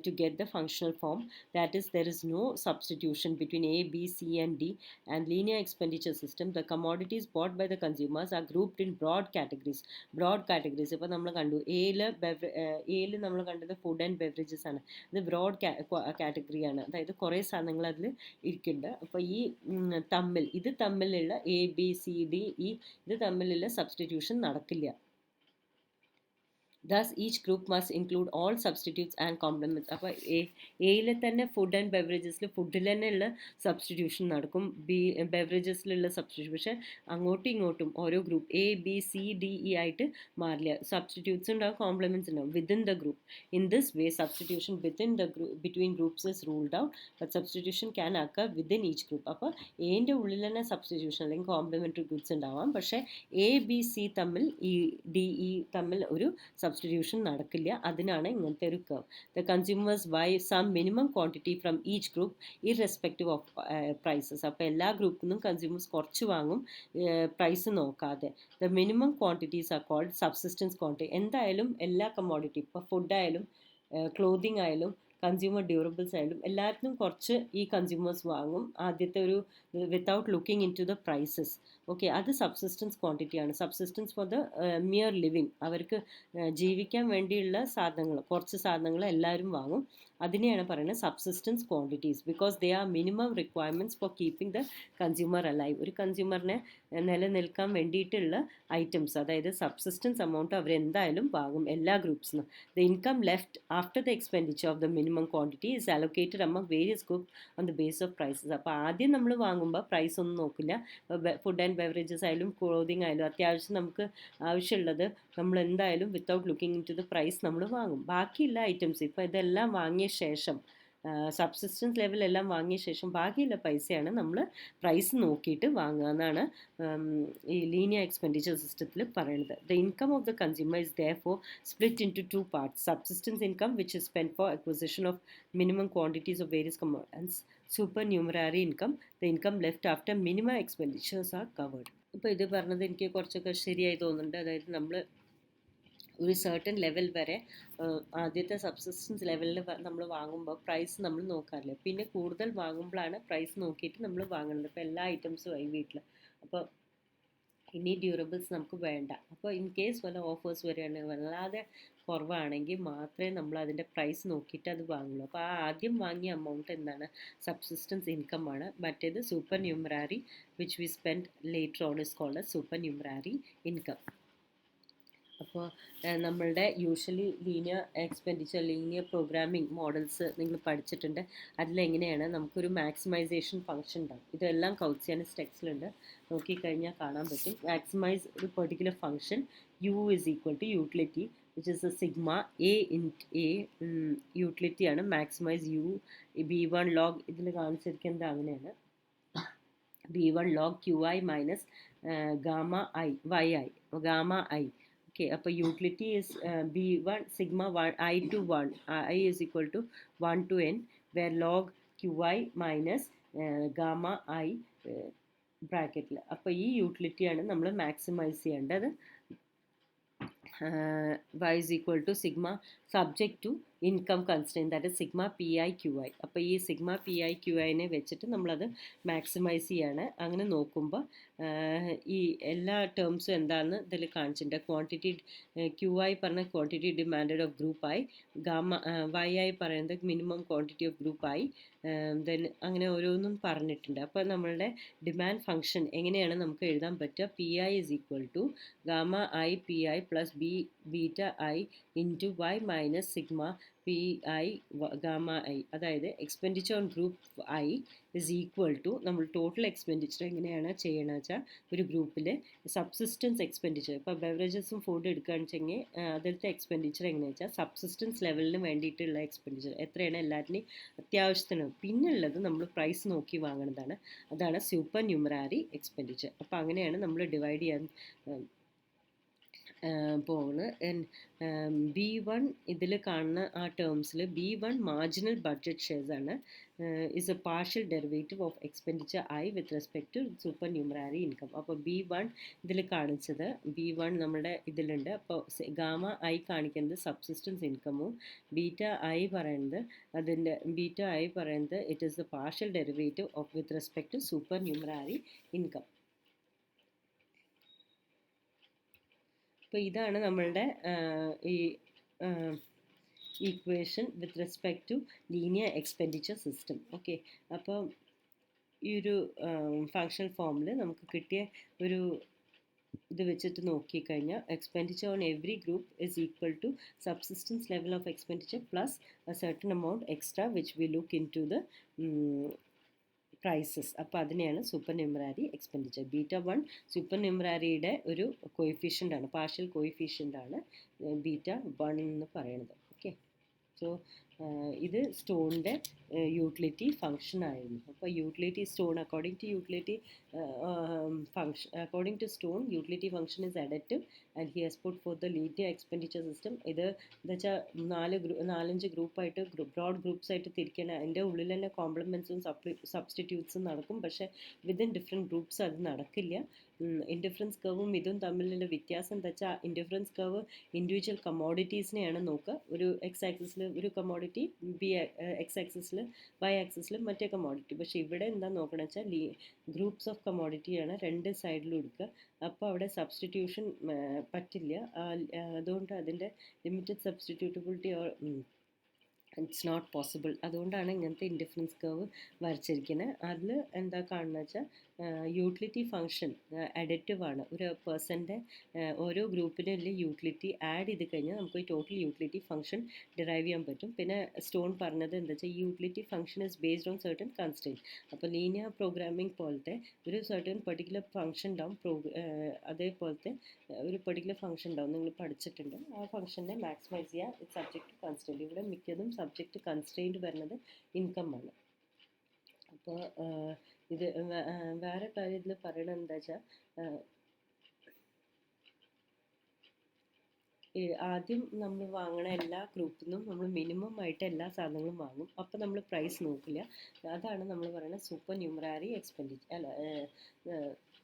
to get the functional form. That is, there is no substitution between A, B, C and D. And linear expenditure system, the commodities bought by the consumers are grouped in broad categories. ഇപ്പോൾ നമ്മൾ കണ്ടു എയിൽ നമ്മൾ കണ്ടത് food and beverages ആണ്. ഇത് broad കാറ്റഗറിയാണ്. അതായത് കുറേ സാധനങ്ങൾ അതിൽ ഇരിക്കുന്നുണ്ട്. അപ്പോൾ ഈ തമ്മിലുള്ള ABCDE ഇത് തമ്മിലുള്ള സബ്സ്റ്റിറ്റ്യൂഷൻ നടക്കില്ല. Thus, each group must include all substitutes and complements. അപ്പോൾ എയിലെ തന്നെ ഫുഡ് ആൻഡ് ബെവറേജസിൽ ഫുഡിൽ തന്നെ ഉള്ള സബ്സ്റ്റിറ്റ്യൂഷൻ നടക്കും, ബെവറേജസിലുള്ള സബ്സ്റ്റിറ്റ്യൂഷൻ. പക്ഷേ അങ്ങോട്ടും ഇങ്ങോട്ടും ഓരോ ഗ്രൂപ്പ് ABCDE ആയിട്ട് മാറില്ല. സബ്സ്റ്റിറ്റ്യൂട്ട്സ് ഉണ്ടാവും, കോംപ്ലിമെൻറ്റ്സ് ഉണ്ടാവും within the group. In this way substitution between groups is ruled out, but substitution can occur within each group. അപ്പോൾ എൻ്റെ ഉള്ളിൽ തന്നെ സബ്സ്റ്റിറ്റ്യൂഷൻ അല്ലെങ്കിൽ കോംപ്ലിമെൻ്ററി ഗുഡ്സ് ഉണ്ടാവാം, പക്ഷേ ABC തമ്മിൽ ഈ DE തമ്മിൽ ഒരു സബ്സ്റ്റിറ്റ്യൂഷൻ നടക്കില്ല. അതിനാണ് ഇങ്ങനത്തെ ഒരു curve. The consumers buy some minimum quantity from each group irrespective of prices. അപ്പോൾ എല്ലാ ഗ്രൂപ്പിൽ നിന്നും കൺസ്യൂമേഴ്സ് കുറച്ച് വാങ്ങും, പ്രൈസ് നോക്കാതെ. The minimum quantities are called subsistence quantity. എന്തായാലും എല്ലാ കമ്മോഡിറ്റി, ഇപ്പോൾ ഫുഡായാലും ക്ലോത്തിങ് ആയാലും കൺസ്യൂമർ ഡ്യൂറബിൾസ് ആയാലും എല്ലാത്തിനും കുറച്ച് ഈ കൺസ്യൂമേഴ്സ് വാങ്ങും ആദ്യത്തെ ഒരു without looking into the prices. Okay, അത് സബ്സിസ്റ്റൻസ് ക്വാണ്ടിറ്റിയാണ്. Subsistence for the mere living, അവർക്ക് ജീവിക്കാൻ വേണ്ടിയുള്ള സാധനങ്ങൾ, കുറച്ച് സാധനങ്ങൾ എല്ലാവരും വാങ്ങും. അതിനെയാണ് പറയുന്നത് subsistence quantities, because they are minimum requirements four keeping the consumer alive. ഒരു കൺസ്യൂമറിനെ നിലനിൽക്കാൻ വേണ്ടിയിട്ടുള്ള ഐറ്റംസ്, അതായത് സബ്സിസ്റ്റൻസ് എമൗണ്ട് അവരെന്തായാലും വാങ്ങും എല്ലാ ഗ്രൂപ്പ്സിനും. The income left after the expenditure of the minimum quantity is allocated among various group on the base of prices. അപ്പോൾ ആദ്യം നമ്മൾ വാങ്ങുമ്പോൾ പ്രൈസ് ഒന്നും നോക്കില്ല. ഫുഡ് ആൻഡ് ബെവറേജസ് ആയാലും ക്ലോത്തിങ് ആയാലും അത്യാവശ്യം നമുക്ക് ആവശ്യമുള്ളത് നമ്മൾ എന്തായാലും without looking into the price നമ്മൾ വാങ്ങും. ബാക്കിയുള്ള ഐറ്റംസ് ഇപ്പോൾ ഇതെല്ലാം വാങ്ങിയ ശേഷം സബ്സിസ്റ്റൻസ് ലെവൽ എല്ലാം വാങ്ങിയ ശേഷം ബാക്കിയുള്ള പൈസയാണ് നമ്മൾ പ്രൈസ് നോക്കിയിട്ട് വാങ്ങുക എന്നാണ് ഈ ലീനിയർ എക്സ്പെൻഡിച്ചർ സിസ്റ്റത്തിൽ പറയുന്നത്. The income of the consumer is therefore split into two parts: subsistence income which is spend for acquisition of minimum quantities of various commodities, supernumerary income, the income left after minimum expenditures are covered. അപ്പോൾ ഇത് പറഞ്ഞത് എനിക്ക് കുറച്ചൊക്കെ ശരിയായി തോന്നുന്നുണ്ട്. അതായത് നമ്മൾ ഒരു സർട്ടൻ ലെവൽ വരെ ആദ്യത്തെ സബ്സിസ്റ്റൻസ് ലെവലിൽ നമ്മൾ വാങ്ങുമ്പോൾ പ്രൈസ് നമ്മൾ നോക്കാറില്ല. പിന്നെ കൂടുതൽ വാങ്ങുമ്പോഴാണ് പ്രൈസ് നോക്കിയിട്ട് നമ്മൾ വാങ്ങുന്നത്. ഇപ്പോൾ എല്ലാ ഐറ്റംസും ആയി വീട്ടിൽ. അപ്പോൾ ഇനി ഡ്യൂറബിൾസ് നമുക്ക് വേണ്ട. അപ്പോൾ ഇൻ കേസ് വല്ല ഓഫേഴ്സ് വരികയാണെങ്കിൽ വല്ലാതെ കുറവാണെങ്കിൽ മാത്രമേ നമ്മൾ അതിൻ്റെ പ്രൈസ് നോക്കിയിട്ട് അത് വാങ്ങുള്ളൂ. അപ്പോൾ ആ ആദ്യം വാങ്ങിയ എമൗണ്ട് എന്താണ്? സബ്സിസ്റ്റൻസ് ഇൻകം ആണ്. മറ്റേത് supernumerary which we spend later on is called supernumerary income. അപ്പോൾ നമ്മളുടെ usually linear expenditure, linear programming models നിങ്ങൾ പഠിച്ചിട്ടുണ്ട്. അതിലെങ്ങനെയാണ് നമുക്കൊരു മാക്സിമൈസേഷൻ ഫംഗ്ഷൻ ഉണ്ടാകും. ഇതെല്ലാം കൗട്സിയാനസ് ടെക്സ്റ്റിലുണ്ട്, നോക്കിക്കഴിഞ്ഞാൽ കാണാൻ പറ്റും. മാക്സിമൈസ് ഒരു particular function U is equal to utility which is a sigma a in a യൂട്ടിലിറ്റിയാണ് മാക്സിമൈസ് യു. B1 ലോഗ് ഇതിൽ കാണിച്ചിരിക്കുന്നത് അങ്ങനെയാണ്. B1 log QI minus gamma I YI gamma I. Okay, അപ്പോൾ utility is B1 sigma 1 I to 1 I is equal to 1 to n where log QI minus gamma I ബ്രാക്കറ്റിൽ. അപ്പോൾ ഈ യൂട്ടിലിറ്റിയാണ് നമ്മൾ maximise ചെയ്യേണ്ടത്. Y is equal to sigma subject to income constraint, that is sigma PI QI. അപ്പോൾ ഈ sigma PI QIനെ വെച്ചിട്ട് നമ്മളത് maximise ചെയ്യാണ്. അങ്ങനെ നോക്കുമ്പോൾ ഈ എല്ലാ ടേംസും എന്താണെന്ന് ഇതിൽ കാണിച്ചിട്ടുണ്ട്. ക്വാണ്ടിറ്റി QI പറഞ്ഞ quantity demanded of group I, gamma YI പറയുന്നത് minimum quantity of group I, then അങ്ങനെ ഓരോന്നും പറഞ്ഞിട്ടുണ്ട്. അപ്പോൾ നമ്മളുടെ ഡിമാൻഡ് ഫംഗ്ഷൻ എങ്ങനെയാണ് നമുക്ക് എഴുതാൻ പറ്റുക? PI is equal to gamma I PI plus beta I into Y minus sigma PI gamma I. അതായത് expenditure on group I is equal to നമ്മൾ ടോട്ടൽ എക്സ്പെൻഡിച്ചർ എങ്ങനെയാണ് ചെയ്യണമെന്ന് വെച്ചാൽ ഒരു ഗ്രൂപ്പിൽ സബ്സിസ്റ്റൻസ് എക്സ്പെൻഡിച്ചർ, ഇപ്പോൾ ബെവറേജസും ഫുഡ് എടുക്കുകയാണെന്ന് വെച്ചെങ്കിൽ അതിലത്തെ എക്സ്പെൻഡിച്ചർ എങ്ങനെയാണെന്ന് വെച്ചാൽ സബ്സിസ്റ്റൻസ് ലെവലിന് വേണ്ടിയിട്ടുള്ള എക്സ്പെൻഡിച്ചർ എത്രയാണ് എല്ലാറ്റിനും അത്യാവശ്യത്തിന്. പിന്നുള്ളത് നമ്മൾ പ്രൈസ് നോക്കി വാങ്ങുന്നതാണ്. അതാണ് സൂപ്പർ ന്യൂമറാരി എക്സ്പെൻഡിച്ചർ. അപ്പോൾ അങ്ങനെയാണ് നമ്മൾ ഡിവൈഡ് ചെയ്യാൻ പോകുന്നത്. B1 ഇതിൽ കാണുന്ന ആ ടേംസിൽ B1 മാർജിനൽ ബഡ്ജറ്റ് ഷെയർസ് ആണ്. Is a partial derivative of expenditure I with respect to supernumerary income. അപ്പോൾ B1 ഇതിൽ കാണിച്ചത് B1 നമ്മുടെ ഇതിലുണ്ട്. അപ്പോൾ ഗാമ ഐ കാണിക്കുന്നത് സബ്സിസ്റ്റൻസ് ഇൻകമും ബീറ്റ ഐ പറയുന്നത് it is a partial derivative of with respect to supernumerary income. അപ്പോൾ ഇതാണ് നമ്മളുടെ ഈ equation with respect to linear expenditure system. Okay, അപ്പോൾ ഈ ഒരു ഫങ്ഷണൽ ഫോമിൽ നമുക്ക് കിട്ടിയ ഒരു ഇത് വെച്ചിട്ട് നോക്കിക്കഴിഞ്ഞാൽ expenditure on every group is equal to subsistence level of expenditure plus a certain amount extra which we look into the prices. അപ്പോൾ അതിനെയാണ് സൂപ്പർ ന്യൂമറാരി എക്സ്പെൻഡിച്ചർ. B1 സൂപ്പർ ന്യൂമറാരിയുടെ ഒരു കോയിഫിഷ്യൻ്റ് ആണ്, പാർഷ്യൽ കോയിഫിഷ്യൻ്റ് ആണ് B1 എന്ന് പറയുന്നത്. Okay, so ഇത് സ്റ്റോണിൻ്റെ യൂട്ടിലിറ്റി ഫങ്ഷൻ ആയിരുന്നു. അപ്പോൾ utility Stone according to Stone utility function is additive and he has put for the linear expenditure system. ഇത് എന്താ വെച്ചാൽ 4-5 ഗ്രൂപ്പായിട്ട് ബ്രോഡ് ഗ്രൂപ്പ്സ് ആയിട്ട് തിരിക്കണം. അതിൻ്റെ ഉള്ളിൽ തന്നെ കോംപ്ലിമെൻറ്റ്സും സബ്സ്റ്റിറ്റ്യൂട്ട്സും നടക്കും. പക്ഷേ വിതിൻ ഡിഫറെൻറ്റ് ഗ്രൂപ്പ്സ് അത് നടക്കില്ല. ഇൻഡിഫറൻസ് കർവും ഇതും തമ്മിലുള്ള വ്യത്യാസം എന്താ വെച്ചാൽ ഇൻഡിഫറൻസ് കർവ് ഇൻഡിവിജ്വൽ കമ്മോഡിറ്റീസിനെയാണ് നോക്കുക. ഒരു എക്സ് ആക്സിസിൽ ഒരു കമ്മോഡിറ്റി, എക്സ് ആക്സിസിൽ വൈ ആക്സിസിൽ മറ്റേ കമ്മോഡിറ്റി. പക്ഷേ ഇവിടെ എന്താ നോക്കണമെന്ന് വെച്ചാൽ ഗ്രൂപ്പ്സ് ഓഫ് കമ്മോഡിറ്റിയാണ് രണ്ട് സൈഡിലും എടുക്കുക. അപ്പോൾ അവിടെ സബ്സ്റ്റിറ്റ്യൂഷൻ പറ്റില്ല. അതുകൊണ്ട് അതിൻ്റെ ലിമിറ്റഡ് സബ്സ്റ്റിറ്റ്യൂട്ടബിലിറ്റി ഇറ്റ്സ് നോട്ട് പോസിബിൾ. അതുകൊണ്ടാണ് ഇങ്ങനത്തെ ഇൻഡിഫറൻസ് കർവ് വരച്ചിരിക്കുന്നത്. അതിൽ എന്താ കാണുന്നത് വെച്ചാൽ യൂട്ടിലിറ്റി ഫംഗ്ഷൻ അഡിറ്റീവ് ആണ്. ഒരു പേഴ്സൻ്റെ ഓരോ ഗ്രൂപ്പിനുള്ള യൂട്ടിലിറ്റി ആഡ് ചെയ്ത് കഴിഞ്ഞാൽ നമുക്ക് ടോട്ടൽ യൂട്ടിലിറ്റി ഫംഗ്ഷൻ ഡിറൈവ് ചെയ്യാൻ പറ്റും. പിന്നെ സ്റ്റോൺ പറഞ്ഞത് എന്താ വെച്ചാൽ utility function is based on certain constraint. അപ്പോൾ ലീനിയർ പ്രോഗ്രാമിംഗ് പോലത്തെ ഒരു സർട്ടൻ പെർട്ടിക്കുലർ ഫംഗ്ഷൻ ഉണ്ടാവും. അതേപോലത്തെ ഒരു പെർട്ടിക്കുലർ ഫംഗ്ഷൻ ഉണ്ടാവും, നിങ്ങൾ പഠിച്ചിട്ടുണ്ട്. ആ ഫംഗ്ഷനെ മാക്സിമൈസ് ചെയ്യുക, ഇറ്റ് സബ്ജക്റ്റ് ടു കൺസ്ട്രെയിൻറ്റ്. ഇവിടെ മിക്കതും സബ്ജക്റ്റ് കൺസ്ട്രെയിൻറ്റ് വരുന്നത് ഇൻകം ആണ്. അപ്പോൾ ഇത് വേറെ കാര്യം ഇതിൽ പറയണത് എന്താ വെച്ചാൽ, ആദ്യം നമ്മൾ വാങ്ങണ എല്ലാ ഗ്രൂപ്പിൽ നിന്നും നമ്മൾ മിനിമം ആയിട്ട് എല്ലാ സാധനങ്ങളും വാങ്ങും. അപ്പോൾ നമ്മൾ പ്രൈസ് നോക്കില്ല. അതാണ് നമ്മൾ പറയുന്നത് സൂപ്പർ ന്യൂമറാരി എക്സ്പെൻഡിച്ചർ, അല്ല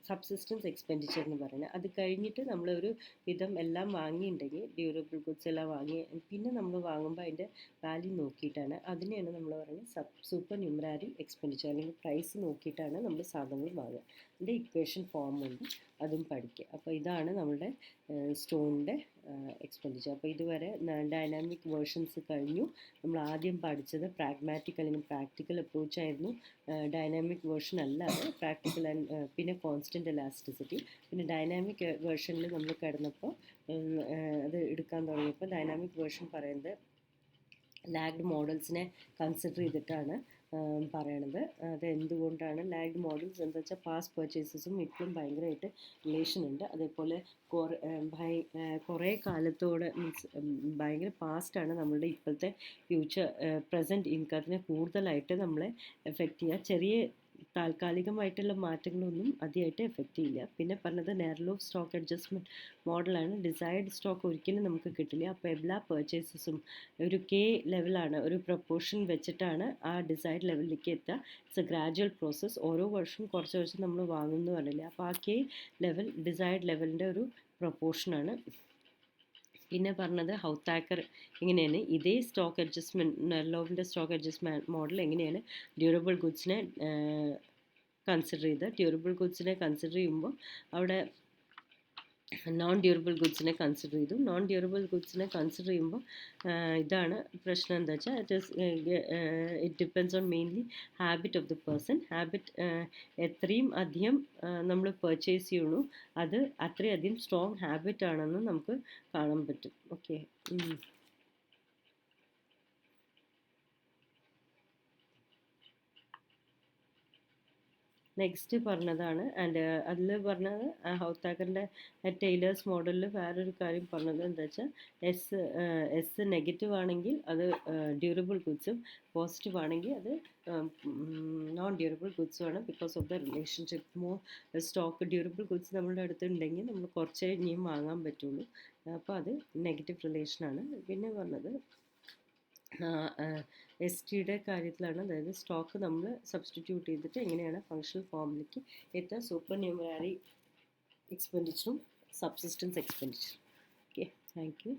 സബ്സിസ്റ്റൻസ് എക്സ്പെൻഡിച്ചർ എന്ന് പറയുന്നത്. അത് കഴിഞ്ഞിട്ട് നമ്മളൊരു വിധം എല്ലാം വാങ്ങിയിട്ടുണ്ടെങ്കിൽ, ഡ്യൂറബിൾ ഗുഡ്സ് എല്ലാം വാങ്ങി പിന്നെ നമ്മൾ വാങ്ങുമ്പോൾ അതിൻ്റെ വാല്യൂ നോക്കിയിട്ടാണ്, അതിനെയാണ് നമ്മൾ പറയുന്നത് സൂപ്പർ ന്യൂമറാരി എക്സ്പെൻഡിച്ചർ, അല്ലെങ്കിൽ പ്രൈസ് നോക്കിയിട്ടാണ് നമ്മൾ സാധനങ്ങൾ വാങ്ങുക. അതിൻ്റെ ഇക്വേഷൻ ഫോം ഉണ്ട്, അതും പഠിക്കുക. അപ്പോൾ ഇതാണ് നമ്മുടെ സ്റ്റോണിൻ്റെ എക്സ്പെൻഡിച്ചർ. അപ്പോൾ ഇതുവരെ ഡൈനാമിക് വേർഷൻസ് കഴിഞ്ഞു. നമ്മൾ ആദ്യം പഠിച്ചത് പ്രാഗ്മാറ്റിക് അല്ലെങ്കിൽ പ്രാക്ടിക്കൽ അപ്രോച്ച് ആയിരുന്നു. ഡൈനാമിക് വേർഷൻ അല്ലാതെ പ്രാക്ടിക്കൽ ആൻഡ് പിന്നെ കോൺസ്റ്റൻറ്റ് എലാസ്റ്റിസിറ്റി. പിന്നെ ഡൈനാമിക് വേർഷനിൽ നമ്മൾ കിടന്നപ്പോൾ അത് എടുക്കാൻ തുടങ്ങിയപ്പോൾ ഡൈനാമിക് വേർഷൻ പറയുന്നത് ലാഗ്ഡ് മോഡൽസിനെ കൺസിഡർ ചെയ്തിട്ടാണ് പറയണത്. അത് എന്തുകൊണ്ടാണ് ലാഗ്ഡ് മോഡൽസ് എന്താ വെച്ചാൽ പാസ്റ്റ് പർച്ചേസസും ഇപ്പോഴും ഭയങ്കരമായിട്ട് റിലേഷൻ ഉണ്ട്. അതേപോലെ കുറേ കാലത്തോടെ മീൻസ് ഭയങ്കര പാസ്റ്റാണ് നമ്മളുടെ ഇപ്പോഴത്തെ ഫ്യൂച്ചർ പ്രസൻറ്റ് ഇൻകത്തിനെ കൂടുതലായിട്ട് നമ്മളെ എഫക്റ്റ് ചെയ്യുക. ചെറിയ താൽക്കാലികമായിട്ടുള്ള മാറ്റങ്ങളൊന്നും അധികമായിട്ട് എഫക്റ്റ് ചെയ്യില്ല. പിന്നെ പറഞ്ഞത് നെർലോ സ്റ്റോക്ക് അഡ്ജസ്റ്റ്മെൻറ്റ് മോഡലാണ്. ഡിസൈർഡ് സ്റ്റോക്ക് ഒരിക്കലും നമുക്ക് കിട്ടില്ല. അപ്പോൾ എല്ലാ പർച്ചേസസും ഒരു കെ ലെവലാണ്, ഒരു പ്രൊപ്പോർഷൻ വെച്ചിട്ടാണ് ആ ഡിസൈർഡ് ലെവലിലേക്ക് എത്തുക. It's A gradual process. ഓരോ വർഷവും കുറച്ച് നമ്മൾ വാങ്ങുന്നു പറഞ്ഞില്ല. അപ്പോൾ ആ കെ ലെവൽ ഡിസൈർഡ് ലെവലിൻ്റെ ഒരു പ്രൊപ്പോർഷനാണ്. പിന്നെ പറഞ്ഞത് ഹൗത്താക്കർ ഇങ്ങനെയാണ്, ഇതേ സ്റ്റോക്ക് അഡ്ജസ്റ്റ്മെൻറ്റ് നെർലോവിൻ്റെ സ്റ്റോക്ക് അഡ്ജസ്റ്റ്മെൻറ്റ് മോഡൽ എങ്ങനെയാണ് ഡ്യൂറബിൾ ഗുഡ്സിനെ കൺസിഡർ ചെയ്ത്, ഡ്യൂറബിൾ ഗുഡ്സിനെ കൺസിഡർ ചെയ്യുമ്പോൾ അവിടെ നോൺ ഡ്യൂറബിൾ ഗുഡ്സിനെ കൺസിഡർ ചെയ്തു. നോൺ ഡ്യൂറബിൾ ഗുഡ്സിനെ കൺസിഡർ ചെയ്യുമ്പോൾ ഇതാണ് പ്രശ്നം എന്താ വെച്ചാൽ, it depends on mainly habit of the person. Habit എത്രയും അധികം നമ്മൾ പർച്ചേസ് ചെയ്യണു, അത് അത്രയധികം സ്ട്രോങ് ഹാബിറ്റ് ആണെന്ന് നമുക്ക് കാണാൻ പറ്റും. ഓക്കെ, നെക്സ്റ്റ് പറഞ്ഞതാണ്. ആൻഡ് അതിൽ പറഞ്ഞത് ഹൗത്താക്കറിൻ്റെ ടൈലേഴ്സ് മോഡലിൽ വേറൊരു കാര്യം പറഞ്ഞത് എന്താ വെച്ചാൽ, എസ് നെഗറ്റീവ് ആണെങ്കിൽ അത് ഡ്യൂറബിൾ ഗുഡ്സും, പോസിറ്റീവ് ആണെങ്കിൽ അത് നോൺ ഡ്യൂറബിൾ ഗുഡ്സുമാണ്. Because of the relationship. Stock durable goods നമ്മളുടെ അടുത്തുണ്ടെങ്കിൽ നമ്മൾ കുറച്ചേ ഇനിയും വാങ്ങാൻ പറ്റുള്ളൂ. അപ്പോൾ അത് നെഗറ്റീവ് റിലേഷനാണ്. പിന്നെ പറഞ്ഞത് എസ് ടിയുടെ കാര്യത്തിലാണ്. അതായത് സ്റ്റോക്ക് നമ്മൾ സബ്സ്റ്റിറ്റ്യൂട്ട് ചെയ്തിട്ട് എങ്ങനെയാണ് ഫങ്ഷണൽ ഫോമിലേക്ക് എത്തുക, സൂപ്പർ ന്യൂമറാരി എക്സ്പെൻഡിച്ചറും സബ്സിസ്റ്റൻസ് എക്സ്പെൻഡിച്ചറും. Okay, thank U.